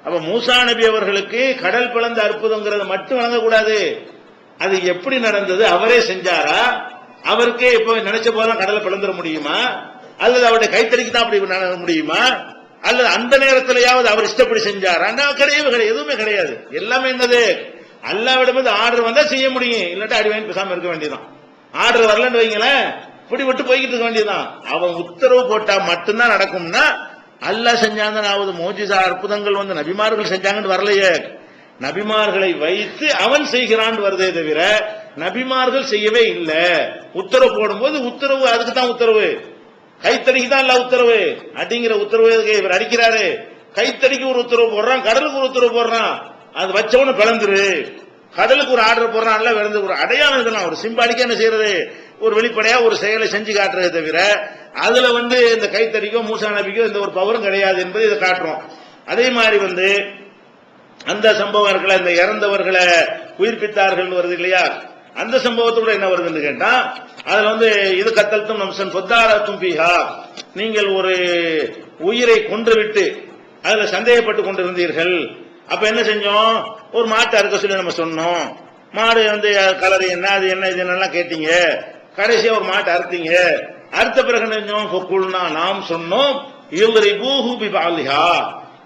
அப்ப மூசா நபி அவர்களுக்கு கடல் பிளந்த அற்புதங்கிறது மட்டும் வழங்கக்கூடாது. அது எப்படி நடந்தது, அவரே செஞ்சாரா, அவருக்கே இப்ப நினைச்ச போதெல்லாம் கடலை பிளந்துட முடியுமா, அல்லது அவருடைய கைத்தறிக்கு தான் அப்படி முடியுமா, அல்லது அந்த நேரத்திலேயாவது அவர் இஷ்டப்படி செஞ்சாரா, கிடையவே எதுவுமே கிடையாது. எல்லாமே என்னது, அல்லாவிடமிருந்து ஆர்டர் வந்தா செய்ய முடியும், இல்லாட்டா அடி வாங்கி பேசாம இருக்க வேண்டியதான். ஆர்டர் வரலன்னு வைங்களேன், இப்படி விட்டு போய்கிட்டு இருக்க வேண்டியதான். அவன் உத்தரவு போட்டா மட்டும்தான் நடக்கும்னா, அல்லாஹ் செஞ்சாங்க. மோஜிசா அற்புதங்கள் வந்து நபிமார்கள் செஞ்சாங்கன்னு வரலையே, நபிமார்களை வைத்து அவன் செய்கிறான் வருதே தவிர நபிமார்கள் செய்யவே இல்லை. உத்தரவு போடும்போது உத்தரவு அதுக்கு தான் உத்தரவு, கைத்தறிக்கு தான் இல்ல உத்தரவு. அடிங்கிற உத்தரவு இவர் அடிக்கிறாரு, கைத்தறிக்கு ஒரு உத்தரவு போடுறான், கடலுக்கு ஒரு உத்தரவு போடுறான். அது வச்சவனு பிளந்துரு, கடலுக்கு ஒரு ஆர்டர் போடுறான், விளந்து ஒரு அடையாளம் இதெல்லாம் ஒரு சிம்பாலிக்கா என்ன செய்யறது, ஒரு வெளிப்படையா ஒரு செயலை செஞ்சு காட்டுறதை தவிர அதுல வந்து இந்த கைத்தறிக்கோ மூசா நபிக்கோ இந்த ஒரு பவரும் கிடையாது என்பதை இதை காட்டுறோம். அதே மாதிரி வந்து அந்த சம்பவம் இருக்கல, இந்த இறந்தவர்களை உயிர்ப்பித்தார்கள் வருது இல்லையா, அந்த சம்பவத்தோட என்ன வருதுன்னு கேட்டா, அதுல வந்து இது கத்தல்தும் நம்சன் பொத்தாரத்தும் பீஹா, நீங்கள் ஒரு உயிரை கொன்றுவிட்டு அதுல சந்தேகப்பட்டு கொண்டிருந்தீர்கள். அப்ப என்ன செஞ்சோம், ஒரு மாட்டை அறுக்க சொல்லி நம்ம சொன்னோம். மாடு வந்து கலர் என்ன, அது என்ன, இது என்னெல்லாம் கேட்டீங்க. கடைசியா ஒரு மாட்டை அறுத்தீங்க. அறுத்த பிறகு என்ன, நாம் சொன்னோம்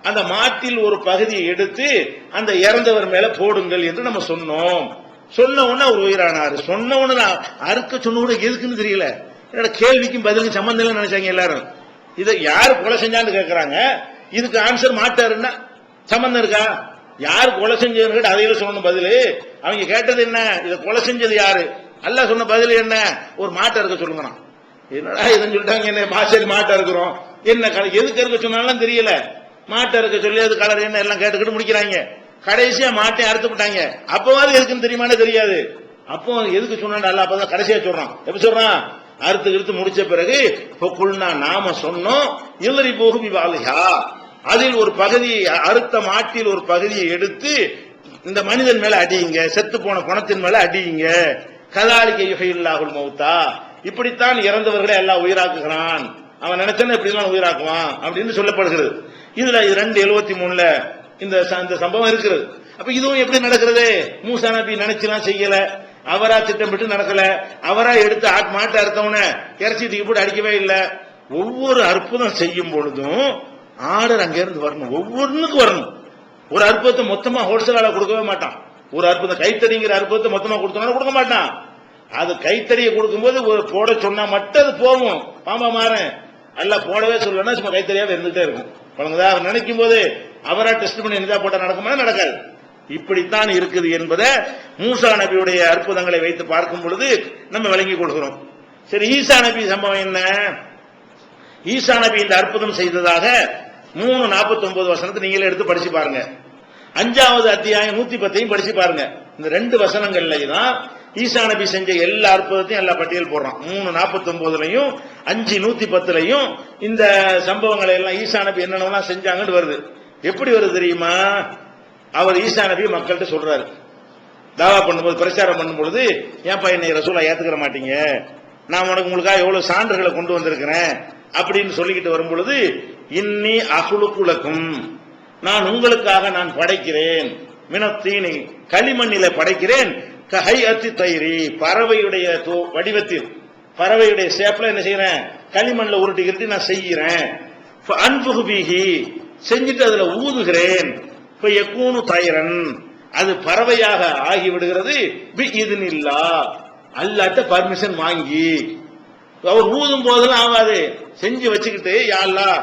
அந்த மாட்டில் ஒரு பகுதியை எடுத்து அந்த இறந்தவர் மேல போடுங்கள் என்று நம்ம சொன்னோம். சொன்ன உடனே ஒரு உயிரானாரு. சொன்ன உடனே அறுக்க சொன்ன கூட எதுக்குன்னு தெரியல. என்னோட கேள்விக்கும் பதிலுக்கு சம்பந்தம் இல்லைன்னு நினைச்சாங்க எல்லாரும். இதை யாரு கொலை செஞ்சான்னு கேட்கறாங்க. இதுக்கு ஆன்சர் மாட்டாருன்னா சம்பந்தம் இருக்கா? யாரு கொலை செஞ்சது அதையில சொன்ன பதிலு. அவங்க கேட்டது என்ன, இதை கொலை செஞ்சது யாரு, அல்லாஹ் சொன்ன பதில் என்ன, ஒரு மாட்டை இருக்க சொல்லுங்க. என்னடா இதுன்னு சொல்லிட்டாங்க. என்ன மாசரி மாட்டை இருக்கிறோம், என்ன எதுக்கு இருக்க சொன்னாலும் தெரியல. மாட்டை இருக்க சொல்லி அது கலர் என்ன எல்லாம் கேட்டுக்கிட்டு முடிக்கிறாங்க. கடைசியா மாட்டை அறுத்து விட்டாங்க. அப்பவாது எதுக்குன்னு தெரியுமானே தெரியாது. அப்போ எதுக்கு சொன்னா அல்ல, அப்பதான் கடைசியா சொல்றான். எப்படி சொல்றான், அறுத்து முடிச்ச பிறகு நாம சொன்னோம் இல்லறி போகும் இவாலியா, அதில் ஒரு பகுதியை, அறுத்த மாட்டில் ஒரு பகுதியை எடுத்து இந்த மனிதன் மேல அடியுங்க, செத்து போன பணத்தின் மேல அடியுங்க. கதாலிக்க யுகையில்லாஹுல் மௌத்தா, இப்படித்தான் இறந்தவர்களை எல்லாம் உயிராக்குகிறான். அவன் நினைச்சா இப்படி எல்லாம் உயிராக்குவான் அப்படின்னு சொல்லப்படுகிறது. இதுல 2:73 இந்த சம்பவம் இருக்கிறது. அப்ப இதுவும் எப்படி நடக்கிறது, மூசா நபி நினைச்சுலாம் செய்யல, அவரா திட்டமிட்டு நடக்கல, அவரா எடுத்து மாட்டை அறுத்தவன இறைச்சி தூக்கி போட்டு அடிக்கவே இல்லை. ஒவ்வொரு அற்புதம் செய்யும் பொழுதும் ஆர்டர் அங்க இருந்து வரணும், ஒவ்வொன்றுக்கு வரணும். ஒரு அற்புதத்தை மொத்தமா ஹோல்சேலால கொடுக்கவே மாட்டான். ஒரு அற்புதம் கைத்தறிங்கிற அற்புதத்தை மொத்தமா கொடுத்தோம்னா கொடுக்க மாட்டான். அது கைத்தறியை கொடுக்கும்போது போட சொன்னா மட்டும் அது போகும். பாம்பா மாறேன் அல்ல போடவே சொல்லணும்னா சும்மா கைத்தறியாவே இருந்துட்டே இருக்கும். அவர் நினைக்கும் போது அவரா டெஸ்ட் பண்ணி இருந்தா போட்டா நடக்குமா, நடக்காது. இப்படித்தான் இருக்குது என்பதை மூசா நபியுடைய அற்புதங்களை வைத்து பார்க்கும் பொழுது நம்ம விளங்கிக் கொள்கிறோம். சரி, ஈசா நபி சம்பவம் என்ன? ஈசா நபி இந்த அற்புதம் செய்ததாக 3:49 வசனத்தை நீங்களே எடுத்து படிச்சு பாருங்க. 5வது அத்தியாயம் 110 படிச்சு பாருங்க. இந்த 2 வசனங்கள்ல தான் ஈசா நபி செஞ்ச எல்லா அற்புதத்தையும் எல்லா பட்டியல் போடுறான். 3:49 5:110 இந்த சம்பவங்களை எல்லாம் ஈசா நபி என்னென்னலாம் செஞ்சாங்கன்னு வருது. எப்படி வருது தெரியுமா? அவர் ஈசா நபி மக்கள்கிட்ட சொல்றாரு, தாவா பண்ணும்போது, பிரச்சாரம் பண்ணும் பொழுது, ஏன்பா என்னை ரசூலா ஏத்துக்கிற மாட்டீங்க, நான் உங்களுக்காக எவ்வளவு சான்றுகளை கொண்டு வந்திருக்கிறேன் அப்படின்னு சொல்லிக்கிட்டு வரும் பொழுது, இன்னி அகுலுக்குலக்கும், நான் உங்களுக்காக நான் படைக்கிறேன், மினத்தீனி களிமண்ணில படைக்கிறேன், கஹை அத்தி தைரி பறவையுடைய வடிவத்தில், பறவையுடைய ஷேப்ல என்ன செய்யறேன், களிமண்ல உருட்டிக்கிட்டு நான் செய்கிறேன். அன்புகுபீகி செஞ்சுட்டு அதுல ஊதுகிறேன். எக்கூனு தைரன் அது பறவையாக ஆகிவிடுகிறது. இதுனில்லா அல்லாட்ட பர்மிஷன் வாங்கி. அவர் ஊதும் போதெல்லாம் ஆகாது, செஞ்சு வச்சுக்கிட்டு யா அல்லாஹ்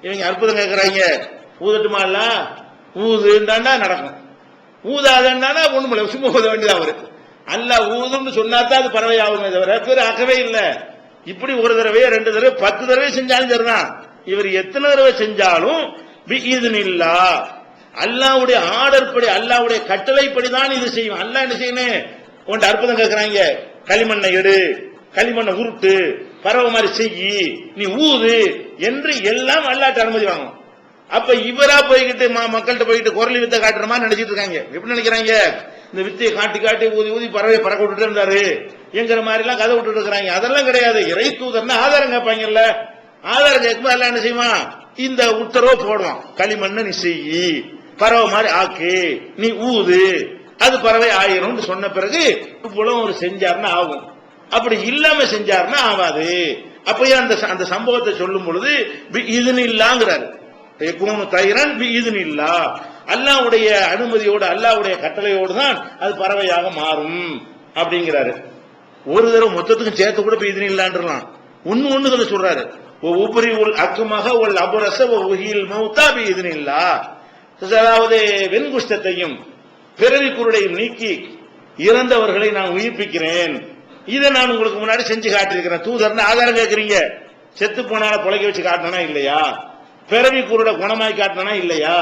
இவங்க அற்புதம் கேட்கறாங்க, ஊதட்டுமா இல்ல, ஊதுண்டாண்டா நடக்கும், ஊதாதண்டானா ஒண்ணுமில்ல, சும்மா ஊத வேண்டியது அவரு. அல்லாஹ் ஊதுன்னு சொன்னாதான் அது பறவை ஆகுமே தவிர பேர் ஆக்கவே இல்லை. இப்படி ஒரு தடவை 2 தடவை 10 தடவை செஞ்சாலும் சரிதான். இவர் எத்தனை தடவை செஞ்சாலும் பிஇذنில்லா, அல்லாஹ்வுடைய ஆர்டர் படி, அல்லாஹ்வுடைய கட்டளைப்படி தான் இது செய்யும். அல்லாஹ் என்ன செய்யணும், உன்ட அற்புதம் கேட்கிறாங்க, களிமண்ணை எடு, களிமண்ணை உருட்டு, பறவை மாதிரி செய்யி, நீ ஊது என்று எல்லாம் அல்லாஹ்ட்ட அனுமதி வாங்கும். அப்ப இவரா போய்கிட்டு மக்கள்கிட்ட போயிட்டு குரலி வித்தை காட்டுற மாதிரி நினைச்சிட்டு இருக்காங்க. எப்படி நினைக்கிறாங்க, இந்த வித்தையை காட்டி காட்டி ஊதி ஊதி பறவை பறக்க விட்டுட்டு இருந்தாரு என்கிற மாதிரி எல்லாம் கதை விட்டுட்டு இருக்கிறாங்க. அதெல்லாம் கிடையாது. இறை தூதர்னா ஆதாரம் கேட்பாங்கல்ல, ஆதாரம் கேட்கும்போது எல்லாம் என்ன செய்வான், இந்த உத்தரவு போடுவான், களிமண்ணை நீ செய்யி, பறவை மாதிரி ஆக்கு, நீ ஊது, அது பறவை ஆயிரும் சொன்ன பிறகு இவ்வளவு ஒரு செஞ்சாருன்னா ஆகும். அப்படி இல்லாம செஞ்சாருன்னா ஆகாது. அப்பயே அந்த சம்பவத்தை சொல்லும் பொழுது இதுனில்லாங்கிறாரு, தைரன் இதுனில்லா, அல்லாஹ்வுடைய அனுமதியோடு அல்லாஹ்வுடைய கட்டளையோடு தான் அது பறவையாக மாறும் அப்படிங்கிறாரு. ஒரு தடவை மொத்தத்துக்கும் சேர்த்து கூட இதுனில்லான்றலாம். ஒண்ணு சொல்றாரு, உபரி உள் அக்குமாக உள் அபுரச உஹில் மௌத்தா இதுனில்லா, அதாவது வெண்குஷ்டத்தையும் பிறவி குருடையும் நீக்கி இறந்தவர்களை நான் உயிர்ப்பிக்கிறேன். இதை நான் உங்களுக்கு முன்னாடி செஞ்சு காட்டிருக்கிறேன். தூதர்னு ஆதாரம் கேட்கிறீங்க, செத்து போனால புழைக்க வச்சு காட்டினா இல்லையா, பிறவி குருட குணமாய் காட்டினா இல்லையா,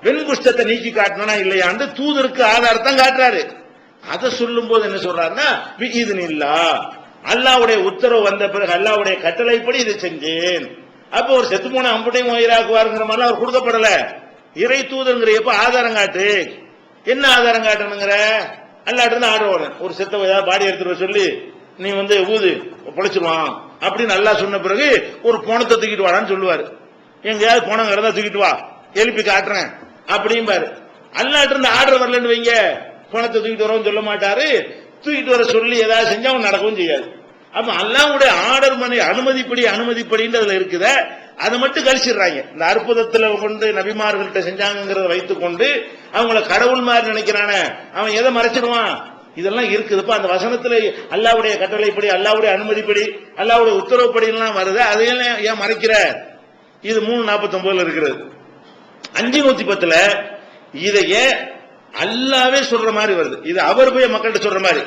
வெண்குஷ்டத்தை நீக்கி காட்டினா இல்லையான்னு தூதருக்கு ஆதாரத்தான் காட்டுறாரு. அதை சொல்லும் போது என்ன சொல்றாருன்னா இதுனில்லா, அல்லாஹ்வுடைய உத்தரவு வந்த பிறகு அல்லாஹ்வுடைய கட்டளைப்படி இதை செஞ்சேன். அப்ப ஒரு செத்து போன அம்புட்டையும் உயிராக்குவாருங்கிற மாதிரி அவர் கொடுக்கப்படல. இறை தூதருங்கிற எப்ப ஆதாரம் காட்டு, என்ன ஆதாரம் காட்டணுங்கிற, அல்லாட்ட இருந்து ஆர்டர் வரும், ஒரு செத்த ஏதாவது பாடி எடுத்துட்டு சொல்லி நீ ஊது பொழைச்சிருவான் அப்படின்னு அல்லாஹ் சொன்ன பிறகு ஒரு போனத்தை தூக்கிட்டு வாடான்னு சொல்லுவாரு. எங்கேயாவது போனங்கிறதா தூக்கிட்டு வா, எழுப்பி காட்டுறேன் அப்படிம்பாரு. அல்லாட்ட இருந்து ஆர்டர் வரலன்னு வைங்க, போனத்தை தூக்கிட்டு வரவும் சொல்ல மாட்டாரு, தூக்கிட்டு வர சொல்லி ஏதாவது செஞ்சா அவன் நடக்கவும் செய்யாது. அப்ப அல்லாஹ்வுடைய ஆர்டர் பண்ணி அனுமதிப்படின்னு அதுல இருக்குத, அதை மட்டும் கழிச்சிடுறாங்க. இந்த அற்புதத்துல கொண்டு நபிமார்கள்ட்ட செஞ்சாங்கிறத வைத்துக் கொண்டு அவங்கள கடவுள் மாதிரி நினைக்கிறானே, அவன் எதை மறைச்சிடுவான், இதெல்லாம் இருக்குதுப்பா அந்த வசனத்துல அல்லாஹ்வுடைய கட்டளைப்படி அல்லாஹ்வுடைய அனுமதிப்படி அல்லாஹ்வுடைய உத்தரவுப்படி எல்லாம் வருது, அதையெல்லாம் ஏன் மறைக்கிற? இது 349 இருக்கிறது. 510 இதைய அல்லாவே சொல்ற மாதிரி வருது. இது அவர் போய் மக்கள்கிட்ட சொல்ற மாதிரி.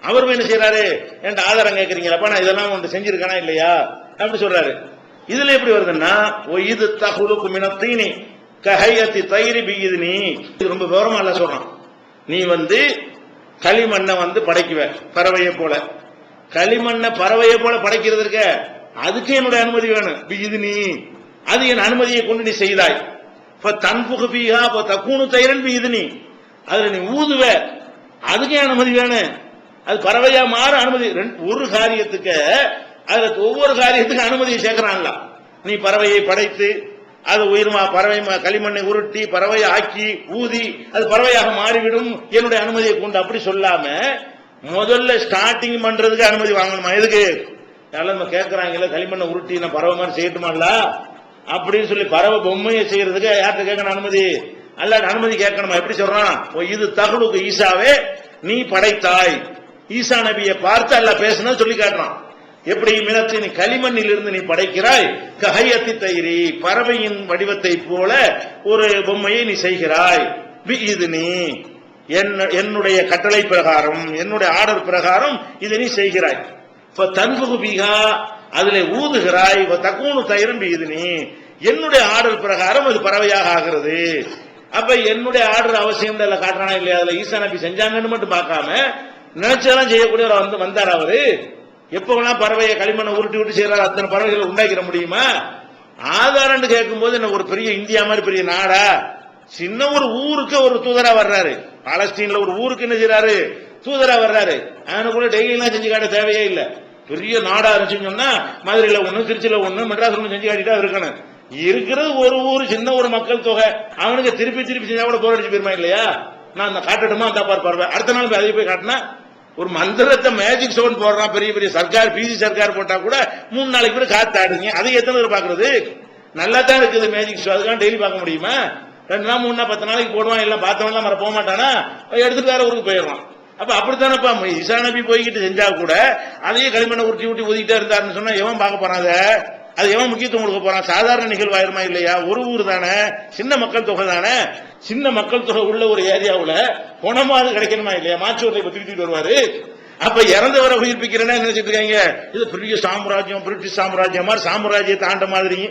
அவர் போய் என்ன செய்யறாரு, என்கிட்ட ஆதாரம் கேட்கறீங்களா, நான் இதெல்லாம் ஒன்று செஞ்சிருக்கானா இல்லையா அப்படி சொல்றாரு. இதுல எப்படி வருதுன்னா இது தகுலுக்கு மினத்தீனி கஹையத்தி தைரி பிஇذنி, இது ரொம்ப விவரமா இல்ல சொல்றான். நீ களிமண்ணை படைக்குவ பறவையை போல, களிமண்ணை பறவையை போல படைக்கிறதுக்கு அதுக்கு என்னுடைய அனுமதி வேணும். பிஇذنி, அது என் அனுமதியை கொண்டு நீ செய்தாய். தன்புகு பீஹா தக்கூனு தைரன் பிஇذنி, அதுல நீ ஊதுவ, அதுக்கே அனுமதி வேணும். அது பறவையா மாற அனுமதி. ஒரு காரியத்துக்கு அதுல ஒவ்வொரு காரியத்துக்கு அனுமதியை சேர்க்கிறான்ல. நீ பறவையை படைத்து அது உயிர்மா பறவை களிமண்ணை உருட்டி பறவையை ஆக்கி ஊதி அது பறவையாக மாறிவிடும் என்னுடைய அனுமதியை கொண்டு அப்படி சொல்லாம முதல்ல ஸ்டார்டிங் பண்றதுக்கு அனுமதி வாங்கணுமா? எதுக்கு? நம்ம கேட்கறாங்கல்ல, களிமண்ணை உருட்டி நான் பறவை மாதிரி செய்யட்டுமால அப்படின்னு சொல்லி பறவை பொம்மையை செய்யறதுக்கு யார்கிட்ட கேட்கணும் அனுமதி? அல்லாஹ் அனுமதி கேட்கணுமா? எப்படி சொல்றான், இது தகுலுக்கு ஈசாவே நீ படைத்தாய். ஈசா நபியை பார்த்து அல்லாஹ் பேசினா சொல்லி காட்டுறான். எப்படி மினத்தின் களிமண்ணில் இருந்து நீ படைக்கிறாய், கஹையத்தி தைரி பறவையின் வடிவத்தை போல ஒரு பொம்மையை நீ செய்கிறாய். பிஇذنி, என்னுடைய கட்டளை பிரகாரம் என்னுடைய ஆர்டர் பிரகாரம் இதை நீ செய்கிறாய். தன்புகு பிஹா, அதிலே ஊதுகிறாய். தக்கூனு தைரன் பிஇذنி, என்னுடைய ஆர்டர் பிரகாரம் அது பறவையாக ஆகிறது. அப்ப என்னுடைய ஆர்டர் அவசியம் காட்டுறானா இல்லையா? அதுல ஈசா நபி செஞ்சாங்கன்னு மட்டும் பார்க்காம நினைச்சதெல்லாம் செய்யக்கூடியவர் வந்தார். அவரு எப்பவெல்லாம் பறவையை களிமண்ணை உருட்டி விட்டு செய்யறாரு, அத்தனை பறவைகளை உண்டாக்கிட முடியுமா? ஆதாரம் கேட்கும் போது என்ன ஒரு பெரிய இந்தியா மாதிரி பெரிய நாடா, சின்ன ஒரு ஊருக்கு ஒரு தூதரா வர்றாரு. பாலஸ்தீன்ல ஒரு ஊருக்கு என்ன செய்யறாரு, தூதரா வர்றாரு. அவனுக்குள்ள டெய்லி எல்லாம் செஞ்சு காட்ட தேவையே இல்லை. பெரிய நாடா இருந்துச்சுன்னு சொன்னா மதுரையில ஒண்ணு, திருச்சியில ஒண்ணு, மெட்ராஸ் ஒண்ணு செஞ்சு காட்டிட்டா இருக்கணும். இருக்கிறது ஒரு ஊர், சின்ன ஒரு மக்கள் தொகை. அவனுக்கு திருப்பி செஞ்சா கூட போர் அடிச்சு போயிருமா இல்லையா? நான் அந்த காட்டட்டுமா அந்த பறவை அடுத்த நாள் அதை போய் காட்டினா ஒரு மந்திரத்தை மேஜிக் சவுண்ட் போடுறான். பெரிய பெரிய சர்க்கார் பிஜி சர்க்கார் போட்டா கூட 3 நாளைக்கு கூட காத்து ஆடுங்க. அதை எத்தனை பேர் பாக்குறது? நல்லா தான் இருக்குது மேஜிக் ஷோ, அதுக்காக டெய்லி பார்க்க முடியுமா? 2 நாள் 3 நாள் 10 நாளைக்கு போடுவான். எல்லாம் பார்த்தவன் மற போக மாட்டானா, எடுத்துட்டு வேற ஊருக்கு போயிடுவான். அப்ப அப்படித்தானப்பா ஈசா நபி போய்கிட்டு செஞ்சா கூட அதையே களிமண்ணை உருட்டி ஊட்டிட்டே இருந்தாருன்னு சொன்னா எவன் பார்க்க போறான்? அது எவன் முக்கியத்துவம் கொடுக்க போறான்? சாதாரண நிகழ்வாயிருமா இல்லையா? ஒரு ஊர் தானே, சின்ன மக்கள் தொகை தானே. சின்ன மக்கள் தொகை உள்ள ஒரு ஏரியாவுல பணமாவது கிடைக்கணுமா இல்லையா? மாற்றூர்ல இப்ப தூக்கிட்டு வருவாரு. அப்ப இறந்தவரை உயிர்ப்பிக்கிறேன்னா நினைச்சிட்டு இருக்காங்க, இது பெரிய சாம்ராஜ்யம், பிரிட்டிஷ் சாம்ராஜ்யம் மாதிரி சாம்ராஜ்யத்தை ஆண்ட மாதிரி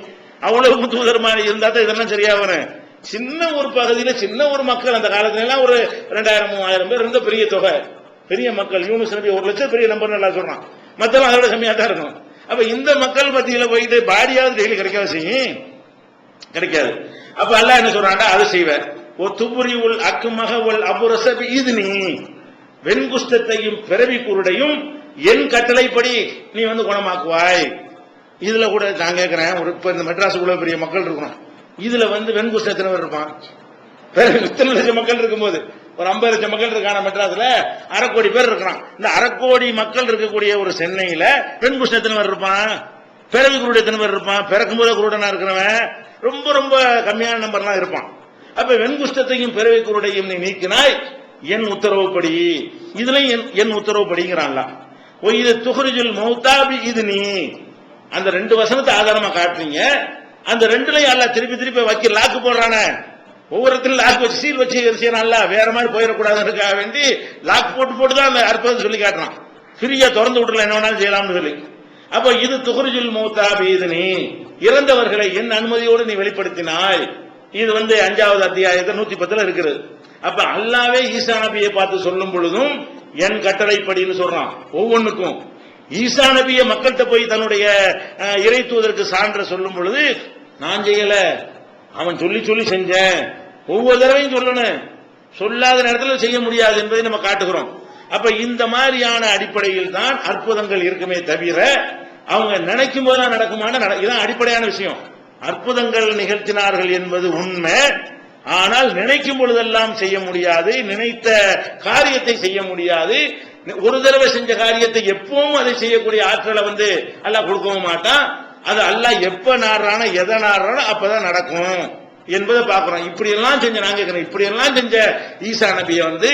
அவ்வளவு தூதர் மாதிரி இருந்தா தான் இதெல்லாம் சரியா வரும். சின்ன ஒரு பகுதியில சின்ன ஒரு மக்கள், அந்த காலத்துல எல்லாம் ஒரு 2000-3000 பேர் இருந்த பெரிய தொகை, பெரிய மக்கள். யூனுஸ் நபி 1 லட்சம் பெரிய நம்பர் நல்லா சொல்றான், மத்தெல்லாம் அதோட கம்மியா தான் இருக்கும். அப்ப இந்த மக்கள் மத்தியில போயிட்டு பாடியாவது டெய்லி கிடைக்காது செய்யும், கிடைக்காது. அப்ப அல்லாஹ் என்ன சொல்றாங்க, அதை செய்வேன். ஓ துபுரி உல் அக்குமக உல் அபுரச இதுனி, வெண்குஷ்டத்தையும் பிறவி குருடையும் என் கட்டளைப்படி நீ குணமாக்குவாய். இதுல கூட நான் கேட்கிறேன், ஒரு இப்ப இந்த மெட்ராஸுக்குள்ள பெரிய மக்கள் இருக்கணும், இதுல வெண்குஷ்டம் எத்தனை பேர் இருப்பான்? இத்தனை லட்சம் மக்கள் இருக்கும்போது ஒரு 50 லட்சம் மக்கள் இருக்கான மெட்ராஸ்ல, 1/2 கோடி பேர் இருக்கிறான். இந்த 1/2 கோடி மக்கள் இருக்கக்கூடிய ஒரு சென்னையில வெண்குஷ்டம் எத்தனை பேர் இருப்பான்? பிறவி குருடைய எத்தனை பேர் இருப்பான்? பிறக்கும் போது குருடனா இருக்கிறவன் ரொம்ப ரொம்ப கம்மியான நம்பர்லாம் இருப்பான். அப்ப வெண்குஷ்டத்தையும் பிறவி குருடையும் நீ நீக்கினாய் என் உத்தரவுப்படி, இதுலயும் என் உத்தரவுப்படிங்கிறான்ல. இது துஹ்ரிஜுல் மௌதாபி இது நீ, அந்த 2 வசனத்தை ஆதாரமா காட்டுறீங்க. அந்த 2லயும் அல்லாஹ் திருப்பி திருப்பி வைக்க லாக்கு போடுறானே, ஒவ்வொருத்தரும் லாக் வச்சு சீல் வச்சு செய்யறான்ல, வேற மாதிரி போயிடக்கூடாதுக்காக வேண்டி லாக் போட்டு தான் அந்த அற்புதத்தை சொல்லி காட்டுறான். ஃப்ரீயா திறந்து விட்டுல என்ன வேணாலும் செய்யலாம்னு சொல்லி. அப்ப இது துஹ்ரிஜுல் மௌதாபி இது நீ, இறந்தவர்களை என் அனுமதியோடு நீ வெளிப்படுத்தினாய். இது 5வது அத்தியாயத்தில் 110 இருக்கிறது. அப்ப அல்லாவே ஈசா நபியை பார்த்து சொல்லும் பொழுதும் என் கட்டளைப்படின்னு சொல்றான். ஒவ்வொன்றுக்கும் ஈசா நபிய மக்கள்கிட்ட போய் தன்னுடைய இறை தூதருக்கு சான்ற சொல்லும் பொழுது நான் செய்யல, அவன் சொல்லி சொல்லி செஞ்சேன். ஒவ்வொரு தடவையும் சொல்லணும், சொல்லாத நேரத்தில் செய்ய முடியாது என்பதை நம்ம காட்டுகிறோம். அப்ப இந்த மாதிரியான அடிப்படையில் தான் அற்புதங்கள் இருக்குமே தவிர அவங்க நினைக்கும் போதுதான் நடக்குமான, இதுதான் அடிப்படையான விஷயம். அற்புதங்கள் நிகழ்த்தினார்கள் என்பது உண்மை, ஆனால் நினைக்கும் பொழுதெல்லாம் செய்ய முடியாது, நினைத்த காரியத்தை செய்ய முடியாது. ஒரு தடவை செஞ்ச காரியத்தை எப்பவும் அதை செய்யக்கூடிய ஆற்றலை அல்லாஹ் கொடுக்கவும் மாட்டான். அது அல்லாஹ் எப்ப நாடுறானோ எதை நாடுறானோ அப்பதான் நடக்கும் என்பதை பார்க்கிறோம். இப்படி எல்லாம் செஞ்ச நான் கேட்கிறேன், இப்படி எல்லாம் செஞ்ச ஈசா நபியை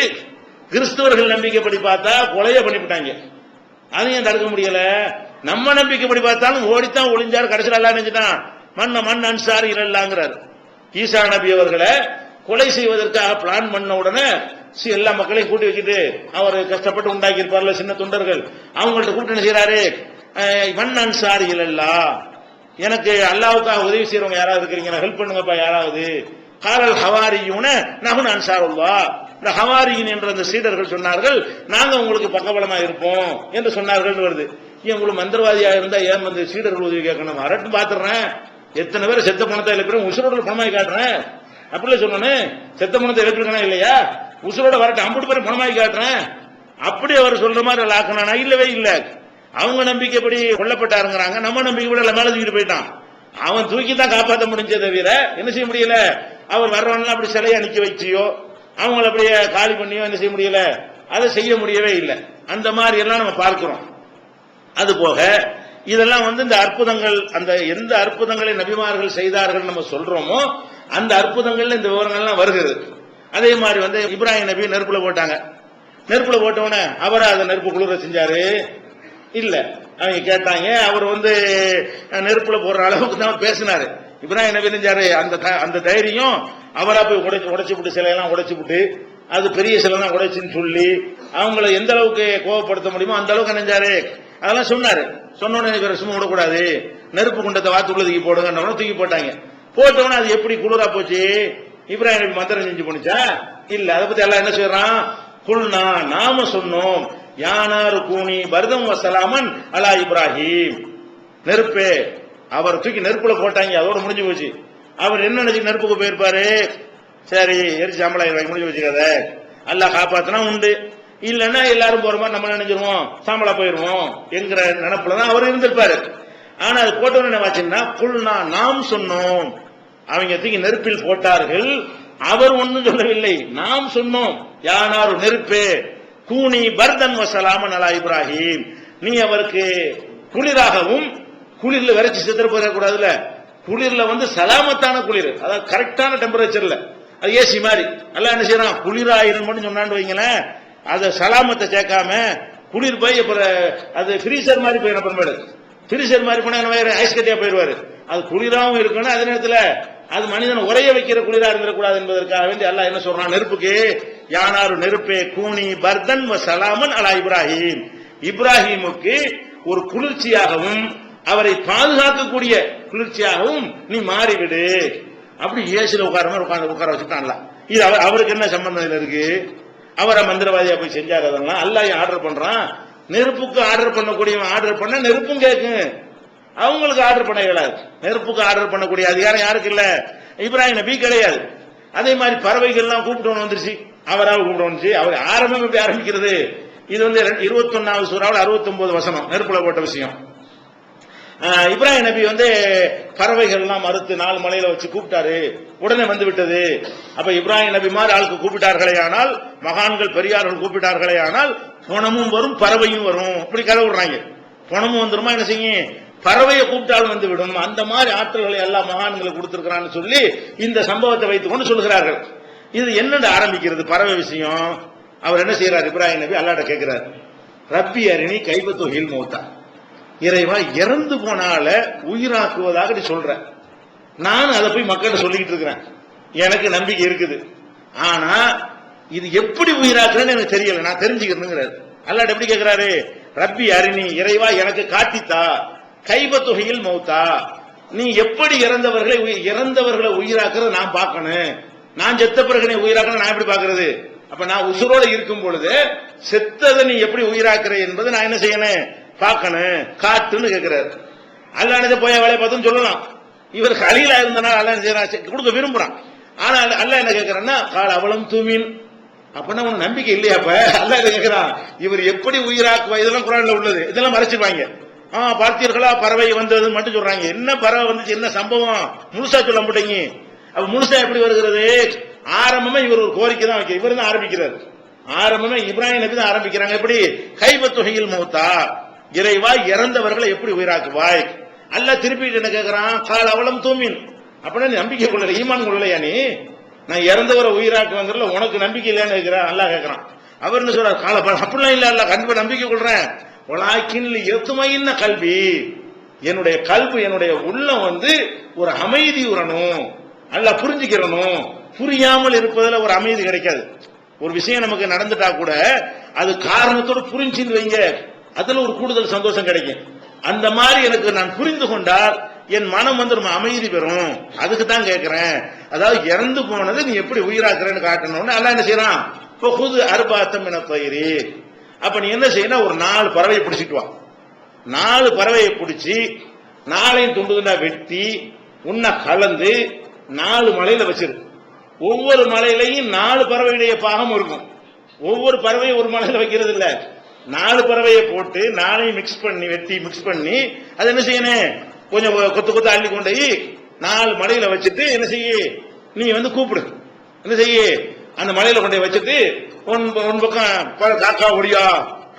கிறிஸ்தவர்கள் நம்பிக்கைப்படி பார்த்தா கொலைய பண்ணிவிட்டாங்க, அதையும் தடுக்க முடியல. நம்ம நம்பிக்கைப்படி பார்த்தாலும் ஓடித்தான் ஒளிஞ்சாரு, கடைசியில் எல்லாம் நினைச்சுட்டான் மண் அன்சாரி இல்லைங்கிறார். ஈசா நபி அவர்களை கொலை செய்வதற்காக பிளான் பண்ண உடனே எல்லா மக்களையும் கூட்டி வச்சுட்டு, அவர் கஷ்டப்பட்டு உண்டாக்கி இருப்பார்ல சின்ன தொண்டர்கள், அவங்கள்ட்ட கூப்பிட்டு என்ன செய்யறாரு, மண் அன்சாரி இல்லல்லா, எனக்கு அல்லாவுக்காக உதவி செய்யறவங்க யாராவது இருக்கிறீங்க, ஹெல்ப் பண்ணுங்கப்பா யாராவது. காலல் ஹவாரியூன நஹ்னு அன்சாருல்லாஹ், இந்த ஹவாரியின் என்ற அந்த சீடர்கள் சொன்னார்கள், நாங்க உங்களுக்கு பக்கபலமா இருப்போம் என்று சொன்னார்கள் வருது. உங்களுக்கு மந்திரவாதியா இருந்தா ஏன் சீடர்கள் உதவி கேட்கணும்? அரட்டு பாத்துறேன், எத்தனை பேர் செத்த பணத்தை எழுப்பிடும், உசுரோட பணமாய் காட்டுறேன் அப்படில சொன்னேன். செத்த பணத்தை எழுப்பிருக்கா இல்லையா, உசுரோட வரட்டும், 50 பேர் பணமாய் காட்டுறேன் அப்படி அவர் சொல்ற மாதிரி லாக்கணா? இல்லவே இல்லை. அவங்க நம்பிக்கைப்படி கொல்லப்பட்டாருங்கிறாங்க, நம்ம நம்பிக்கைப்படி மேல தூக்கிட்டு போயிட்டான். அவன் தூக்கி தான் காப்பாற்ற முடிஞ்சதை தவிர என்ன செய்ய முடியல. அவர் வர்றவன்லாம் அப்படி சிலையை அனுப்பி வச்சியோ அவங்கள அப்படியே காலி பண்ணியோ என்ன செய்ய முடியல, அதை செய்ய முடியவே இல்லை. அந்த மாதிரி எல்லாம் நம்ம பார்க்கிறோம். அது போக இதெல்லாம் இந்த அற்புதங்கள், அந்த எந்த அற்புதங்களை நபிமார்கள் செய்தார்கள் நம்ம சொல்றோமோ அந்த அற்புதங்கள்ல இந்த விவரங்கள்லாம் வருகிறது. அதே மாதிரி இப்ராஹிம் நபி நெருப்புல போட்டாங்க, நெருப்புல போட்டவன அவரை அதை நெருப்பு குளிர செஞ்சாரு இல்ல. அவங்க கேட்டாங்க, அவர் நெருப்புல போடுற அளவுக்கு தான் பேசினாரு. இப்ராஹிம் நபி செஞ்சாரு, அந்த தைரியம் அவரா போய் உடைச்சு விட்டு சிலையெல்லாம் உடைச்சு விட்டு அது பெரிய சிலைலாம் உடைச்சுன்னு சொல்லி அவங்கள எந்த அளவுக்கு கோவப்படுத்த முடியுமோ அந்த அளவுக்கு நினைஞ்சாரு. அதெல்லாம் சொன்னாரு. சொன்னோன்னு சும்மா விடக்கூடாது, நெருப்பு குண்டத்தை வாத்துக்குள்ள தூக்கி போடுங்க, தூக்கி போட்டாங்க. போட்டவன அது எப்படி குளிரா போச்சு? இப்ராஹிம் நபி மந்திரம் செஞ்சு போனுச்சா? இல்ல. அதை பத்தி எல்லாம் என்ன செய்யறான், குல்னா நாம சொன்னோம், யானாரு கூனி பர்தம் வசலாமன் அலா இப்ராஹிம், நெருப்பே, அவர் தூக்கி நெருப்புல போட்டாங்க, அதோட முடிஞ்சு போச்சு. அவர் என்ன நினைச்சு நெருப்புக்கு போயிருப்பாரு, சரி எரிச்சு சாம்பலாயிருவாங்க, முடிஞ்சு வச்சுக்காத, அல்லாஹ் காப்பாத்தினா உண்டு, இல்லன்னா எல்லாரும் போற மாதிரி நம்ம நினைச்சிருவோம், சாம்பலா போயிருவோம் என்கிற நினைப்புலதான் அவர் இருந்திருப்பாரு. ஆனா அது போட்டவன என்ன ஆச்சுன்னா, குல்னா நாம் சொன்னோம், அவங்க தூக்கி நெருப்பில் போட்டார்கள், அவர் ஒன்னும் சொல்லவில்லை, நாம் சொன்னோம், யானாரு நெருப்பே கூனி பர்தன் வசலாமன் அலா இப்ராஹிம், நீ அவருக்கு குளிராகவும், குளிர்ல விரைச்சு செத்துற போயிடக்கூடாதுல, குளிர்ல சலாமத்தான குளிர், அதாவது கரெக்டான டெம்பரேச்சர்ல, அது ஏசி மாதிரி எல்லாம் என்ன செய்யறான், குளிராயிரம் மட்டும் சொன்னான்னு வைங்களேன், அதை சலாமத்தை சேர்க்காம குளிர் போய் அது ஃப்ரீசர் மாதிரி போயிடும், அப்புறமேடு ஃப்ரீசர் மாதிரி போனா வேற ஐஸ் கட்டியா போயிடுவாரு. அது குளிராவும் இருக்கணும், அதே நேரத்தில் அது மனிதன் உரைய வைக்கிற குளிரா இருந்துடக்கூடாது என்பதற்காக வேண்டி அல்லாஹ் என்ன சொல்றான், நெருப்புக்கு யானாரு நெருப்பே கூனி பர்தன் வ சலாமன் அலா இப்ராஹிம், இப்ராஹிமுக்கு ஒரு குளிர்ச்சியாகவும் அவரை பாதுகாக்கக்கூடிய குளிர்ச்சியாகவும் நீ மாறிவிடு. அப்படி ஏசில உட்கார வச்சுட்டான்ல. இது அவருக்கு என்ன சம்பந்தம் இதுல இருக்கு? அவரை மந்திரவாதியா போய் செஞ்சாரு. அதெல்லாம் அல்லாஹ் ஆர்டர் பண்றான். நெருப்புக்கு ஆர்டர் பண்ணக்கூடியவன் ஆர்டர் பண்ண நெருப்பும் கேட்கும், அவங்களுக்கு ஆர்டர் பண்ண இயலாது. நெருப்புக்கு ஆர்டர் பண்ணக்கூடிய அதிகாரம் யாருக்கு இல்ல? இப்ராஹிம் நபி கிடையாது. அதே மாதிரி பறவைகள் எல்லாம் கூப்பிட்டு வந்துருச்சு, அவரால் கூப்பிட்டு வந்துச்சு. அவர் ஆரம்பம் எப்படி ஆரம்பிக்கிறது? இது 21வது சூறாவில் 69 வசனம் நெருப்புல போட்ட விஷயம். இப்ராஹிம் நபி பறவைகள் எல்லாம் மறுத்து 4 மலையில வச்சு கூப்பிட்டாரு, உடனே வந்து விட்டது. அப்ப இப்ராஹிம் நபி மாதிரி ஆளுக்கு கூப்பிட்டார்களே ஆனால், மகான்கள் பெரியார்கள் கூப்பிட்டார்களே ஆனால் பணமும் வரும் பறவையும் வரும். இப்படி கதை விடுறாங்க. பணமும் வந்துருமா, என்ன செய்யும், பறவையை கூப்பிட்டாலும் வந்து விடும். அந்த மாதிரி ஆற்றல்களை எல்லா மகான்களை கொடுத்திருக்கிறான்னு சொல்லி இந்த சம்பவத்தை வைத்துக் கொண்டு சொல்கிறார்கள். இது என்னென்று ஆரம்பிக்கிறது பறவை விஷயம். அவர் என்ன செய்யறார், இப்ராஹிம் நபி அல்லாஹ்ட்ட கேட்கிறார், ரப்பி அரிணி கைபத்துஹில் மௌத்தா, இறைவா இறந்து போனால உயிராக்குவதாக நீ சொல்ற. நான் அதை போய் மக்கள்கிட்ட சொல்லிக்கிட்டு இருக்கிறேன், எனக்கு நம்பிக்கை இருக்குது. ஆனா இது எப்படி உயிராக்குறேன்னு எனக்கு தெரியல, நான் தெரிஞ்சுக்கிறேங்கிறாரு. அல்லாஹ் எப்படி கேட்கிறாரு, ரப்பி அரிணி, இறைவா எனக்கு காட்டித்தா, கைபத்துஹில் மௌத்தா, நீ எப்படி இறந்தவர்களை உயிராக்குறத நான் பார்க்கணும். நான் செத்த பிறகு நீ உயிராக்குற நான் எப்படி பார்க்கறது? அப்ப நான் உசுரோட இருக்கும் பொழுது செத்ததை நீ எப்படி உயிராக்குற என்பதை நான் என்ன செய்யணும், பார்க்கணும், காட்டுன்னு கேட்கிறாரு. அல்லாஹ் போய் வேலையை பார்த்துன்னு சொல்லலாம். இவர் கலீலா இருந்தனால அல்லாஹ் செய்யறான், கொடுக்க விரும்புறான். ஆனா அல்லாஹ் என்ன கேட்கிறான்னா, கால் அவலம் தூமின், அப்படின்னா உனக்கு நம்பிக்கை இல்லையா? அப்ப அல்லாஹ் என்ன கேட்கிறான், இவர் எப்படி உயிராக்குவா, இதெல்லாம் குர்ஆன்ல உள்ளது, இதெல்லாம் மறைச்சிருவாங்க. பார்த்தீர்களா பறவை வந்தது மட்டும் சொல்றாங்க. என்ன பறவை வந்துச்சு, என்ன சம்பவம் முழுசா சொல்ல மாட்டீங்க. அப்ப முழுசா எப்படி வருகிறது? ஆரம்பமே இவர் ஒரு கோரிக்கை தான் வைக்க, இவர் தான் ஆரம்பிக்கிறார். ஆரம்பமே இப்ராஹிம் நபி தான் ஆரம்பிக்கிறாங்க. எப்படி கைபத்துஹில் மௌத்தா, இறைவா இறந்தவர்களை எப்படி உயிராக்குவாய். அல்லாஹ் திருப்பி என்ன கேட்கிறான், கால் அவலம் தூமின், அப்படின்னா நம்பிக்கை கொள்ளல, ஈமான் கொள்ளலையா நீ? நான் இறந்தவரை உயிராக்குவாங்கறதுல உனக்கு நம்பிக்கை இல்லைன்னு கேட்கிறான். அல்லாஹ் கேட்கிறான். அவர் என்ன சொல்றார், கால அப்படிலாம் இல்ல, அல்லாஹ் கண்டிப்பா நம்பிக்கை கொள்றேன். எத்துமையின்ன கல்வி, என்னுடைய கல்வி, என்னுடைய உள்ளம் ஒரு அமைதி உறணும், அல்லாஹ் புரிஞ்சுக்கிறணும். புரியாமல் இருப்பதில் ஒரு அமைதி கிடைக்காது. ஒரு விஷயம் நமக்கு நடந்துட்டா கூட அது காரணத்தோடு புரிஞ்சுன்னு வைங்க, அதுல ஒரு கூடுதல் சந்தோஷம் கிடைக்கும். அந்த மாதிரி எனக்கு நான் புரிந்து கொண்டால் என் மனம் ரொம்ப அமைதி பெறும். அதுக்கு தான் கேட்கிறேன். அதாவது இறந்து போனது நீ எப்படி உயிராக்குறேன்னு காட்டணும்னு அல்லாஹ் என்ன செய்யறான், அர்பாத்தம் என பயிரி. அப்ப நீ என்ன செய்யணும், ஒரு 4 பறவையை பிடிச்சிட்டு வா. 4 பறவையை பிடிச்சி 4ஐயும் துண்டு துண்டா வெட்டி உன்ன கலந்து 4 மலையில வச்சிரு. ஒவ்வொரு மலையிலையும் 4 பறவையுடைய பாகம் இருக்கும். ஒவ்வொரு பறவையும் ஒரு மலையில வைக்கிறது இல்ல, 4 பறவையை போட்டு 4ஐயும் மிக்ஸ் பண்ணி வெட்டி மிக்ஸ் பண்ணி அது என்ன செய்யணும், கொஞ்சம் கொத்து கொத்து அள்ளி கொண்டு 4 மலையில வச்சுட்டு என்ன செய்ய, நீ கூப்பிடு. என்ன செய்ய, அந்த மலையில கொண்டு வச்சுட்டு ஒன் பக்கம் காக்கா ஒடியா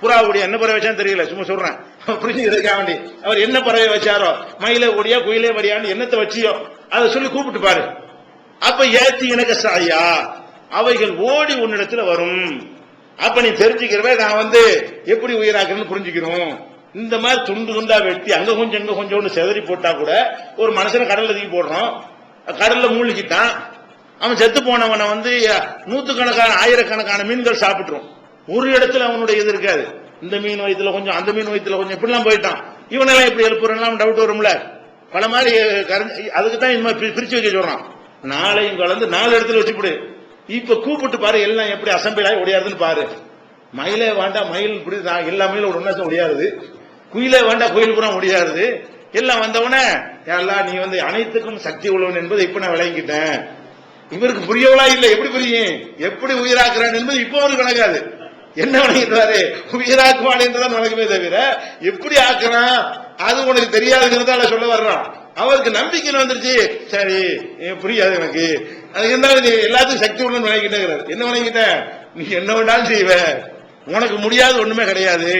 புறா ஒடியா, என்ன பறவை வச்சான்னு தெரியல, சும்மா சொல்றேன் புரிஞ்சுக்கிறதுக்காக வேண்டி. அவர் என்ன பறவை வச்சாரோ, மயில ஒடியா குயிலே வடியான்னு என்னத்தை வச்சியோ அதை சொல்லி கூப்பிட்டு பாரு. அப்ப ஏத்தி எனக்கு சாயா, அவைகள் ஓடி உன்னிடத்துல வரும். அப்ப நீ தெரிஞ்சுக்கிறவே நான் எப்படி உயிராக்குறேன்னு புரிஞ்சுக்கிறோம். இந்த மாதிரி துண்டு துண்டா வெட்டி அங்க கொஞ்சம் செதறி போட்டா கூட ஒரு மனுஷனை கடல்ல தூக்கி போடுறோம், கடல்ல மூழ்கிட்டான், அவன் செத்து போனவனை நூத்துக்கணக்கான ஆயிரக்கணக்கான மீன்கள் சாப்பிட்டுரும். ஒரு இடத்துல அவனுடைய இது இருக்காது, இந்த மீன் வயிற்றுல கொஞ்சம் அந்த மீன் வயிற்றுல கொஞ்சம் இப்படிலாம் போயிட்டான். இவனெல்லாம் எப்படி எழுப்புறான் டவுட் வரும்ல, பல மாதிரி. அதுக்கு தான் இந்த மாதிரி பிரிச்சு வைக்க சொல்றான். 4ஐயும் கலந்து 4 இடத்துல வச்சுப்படு. இப்ப கூப்பிட்டு பாரு எல்லாம் எப்படி அசம்பிள் ஆகி ஒடியாருதுன்னு பாரு. மயிலே வேண்டாம், மயில் இப்படி எல்லா மயிலும் ஒரு ஒன்னா ஒடியாருது, குயிலே வேண்டாம், குயில் புறம் ஒடியாருது. எல்லாம் வந்தவனே எல்லாம் நீ அனைத்துக்கும் சக்தி உள்ளவன் என்பதை இப்ப நான் விளங்கிட்டேன். இவருக்கு புரியவளா இல்ல, எப்படி புரியும், எப்படி உயிராக்குறான் என்பது இப்போ அவருக்கு கணக்காது. என்ன விளங்கிட்டாரு, உயிராக்குவான் என்றுதான் வழக்கமே தவிர எப்படி ஆக்குறான் அது உனக்கு தெரியாதுங்கிறதால சொல்ல வர்றான். அவருக்கு நம்பிக்கை வந்துருச்சு, சரி புரியாது எனக்கு, அது இருந்தாலும் நீ எல்லாத்துக்கும் சக்தி உள்ளன்னு விளங்கிட்டேங்கிறார். என்ன விளங்கிட்ட, நீ என்ன வேண்டாலும் செய்வ, உனக்கு முடியாது ஒண்ணுமே கிடையாது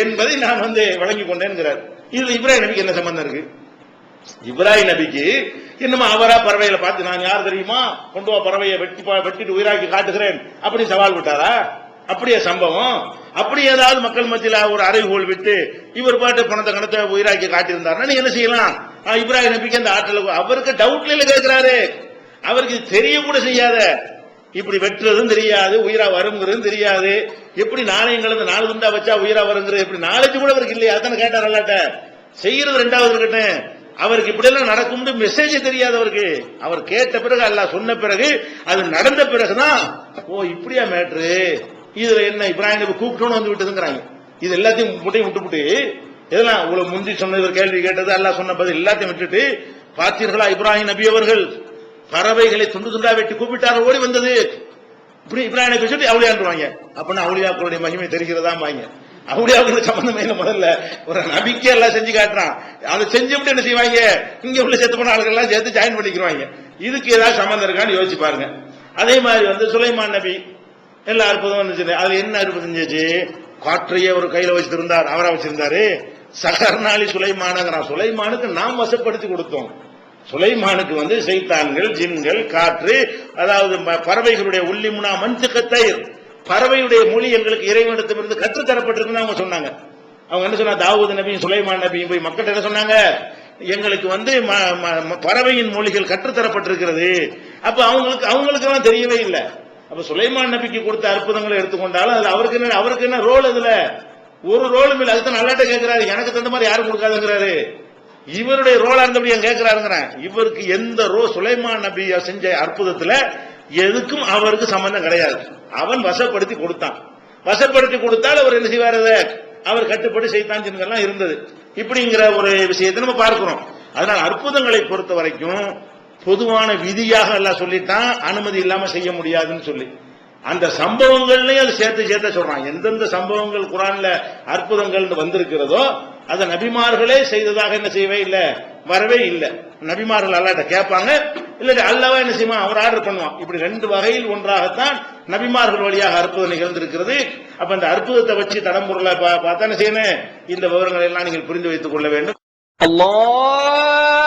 என்பதை நான் வழங்கி கொண்டேன்கிறார். இதுல இப்ராஹிம் நபிக்கு என்ன சம்பந்தம் இருக்கு? இப்ராஹிம் நபிக்கு என்னமா அவரா பறவைகளை பார்த்து நான் யார் தெரியுமா, கொண்டு வா பறவையை வெட்டிட்டு உயிராக்கி காட்டுகிறேன் அப்படி சவால் விட்டாரா? அப்படியே சம்பவம். அப்படி ஏதாவது மக்கள் மத்தியில ஒரு அறைகோல் விட்டு இவர் பாட்டு பணத்தை கணத்தை உயிராக்கி காட்டியிருந்தாருன்னா நீ என்ன செய்யலாம்? இப்ராஹிம் நபிக்கு அந்த ஆற்றல் அவருக்கு டவுட்ல கேட்கிறாரு. அவருக்கு தெரிய கூட செய்யாத, இப்படி வெட்டுறதும் தெரியாது, உயிரா வருங்கிறதும் தெரியாது, எப்படி நாணயங்கள் நாலு துண்டா வச்சா உயிரா வருங்கிறது எப்படி நாலேஜ் கூட அவருக்கு இல்லையா? அத்தனை கேட்டார் அல்லாட்ட. செய்யறது ரெண்டாவது இருக்கட்டும், அவருக்கு இப்படி எல்லாம் நடக்கும்னு மெசேஜ் தெரியாது அவருக்கு. அவர் கேட்ட பிறகு அல்லாஹ் சொன்ன பிறகு அது நடந்த பிறகுதான் ஓ இப்படியா மேட்ரு, இதுல என்ன இப்ராஹிம் நபி கூப்பிட்டோன்னு வந்து விட்டுதுங்கிறாங்க. இது எல்லாத்தையும் முட்டையும் விட்டுவிட்டு இதெல்லாம் இவ்வளவு முந்தி சொன்ன இவர் கேள்வி கேட்டது அல்லாஹ் சொன்ன பதில் எல்லாத்தையும் விட்டுட்டு பார்த்தீர்களா இப்ராஹிம் நபி அவர்கள் பறவைகளை துண்டு துண்டா வெட்டி கூப்பிட்டார், ஓடி வந்தது. இப்படி இப்ராஹிம் நபி சொல்லி அவுளியாண்டுவாங்க. அப்படின்னா அவுளியாக்களுடைய மகிமை தெரிகிறதா வாங்க. அவுளியாவுக்கு சம்பந்தமே இல்லை. முதல்ல ஒரு நபிக்கே எல்லாம் செஞ்சு காட்டுறான், அதை செஞ்சுட்டு என்ன செய்வாங்க, இங்க உள்ள செத்து போன ஆளுகள் எல்லாம் சேர்த்து ஜாயின் பண்ணிக்கிறாங்க. இதுக்கு ஏதாவது சம்பந்தம் இருக்கான்னு யோசிச்சு பாருங்க. அதே மாதிரி சுலைமான் நபி எல்லா அற்புதம் வந்துச்சு. அது என்ன அற்புதம் செஞ்சிச்சு? காற்றையே ஒரு கையில வச்சிருந்தார், அவரா வச்சிருந்தாரு. சகர்நாளி சுலைமானுங்கிறான். சுலைமானுக்கு நாம் வசப்படுத்தி கொடுத்தோம். சுலைமானுக்கு சைத்தான்கள், ஜின்கள், காற்று, அதாவது பறவைகளுடைய உள்ளிமுனா மன்சுக்கத்தை பறவையுடைய மொழி எங்களுக்கு இறைவனிடத்திலிருந்து கற்றுத்தரப்பட்டிருக்குன்னு அவங்க சொன்னாங்க. அவங்க என்ன சொன்னா, தாவூது நபியும் சுலைமான் நபியும் போய் மக்கள்கிட்ட என்ன சொன்னாங்க, எங்களுக்கு பறவையின் மொழிகள் கற்றுத்தரப்பட்டிருக்கிறது. அப்ப அவங்களுக்கு எல்லாம் தெரியவே இல்லை. அப்ப சுலைமான் நபிக்கு கொடுத்த அற்புதங்களை எடுத்துக்கொண்டாலும் அதுல அவருக்கு என்ன ரோல்? அதுல ஒரு ரோலும் இல்லை. அதுதான் நல்லாட்ட கேட்கிறாரு, எனக்கு தந்த மாதிரி யாரும் கொடுக்காதுங்கிறாரு. இவருடைய ரோலா இருந்தபடி கேட்கிறாருங்கிறேன். இவருக்கு எந்த சுலைமான் நபி செஞ்ச அற்புதத்துல எதுக்கும் அவருக்கு சம்பந்தம் கிடையாது. அவன் வசப்படுத்தி கொடுத்தான். வசப்படுத்தி கொடுத்தால் அவர் என்ன செய்வார்? அவர் கட்டுப்பட்டு செய்தான் இருந்தது. இப்படிங்கிற ஒரு விஷயத்தை நம்ம பார்க்கிறோம். அதனால அற்புதங்களை பொறுத்த வரைக்கும் பொதுவான விதியாக எல்லாம் சொல்லித்தான் அனுமதி இல்லாம செய்ய முடியாதுன்னு சொல்லி அந்த சம்பவங்கள்லயும் அது சேர்த்து சொல்றான். எந்தெந்த சம்பவங்கள் குர்ஆன்ல அற்புதங்கள் வந்திருக்கிறதோ அதை நபிமார்களே செய்ததாக என்ன செய்யவே இல்லை, வரவே இல்லை. நபிமார்கள் அல்லாஹ்ட்ட கேட்பாங்க, இல்ல அல்லாஹ் என்ன செய்வான், அவர் ஆர்டர் பண்ணுவான். இப்படி ரெண்டு வகையில் ஒன்றாகத்தான் நபிமார்கள் வழியாக அற்புதம் நிகழ்ந்திருக்கிறது. அப்ப இந்த அற்புதத்தை வச்சு தடம்பொருளை பார்த்தா என்ன செய்யணும், இந்த விவரங்களை எல்லாம் நீங்கள் புரிந்து வைத்துக் கொள்ள வேண்டும். அல்லாஹ்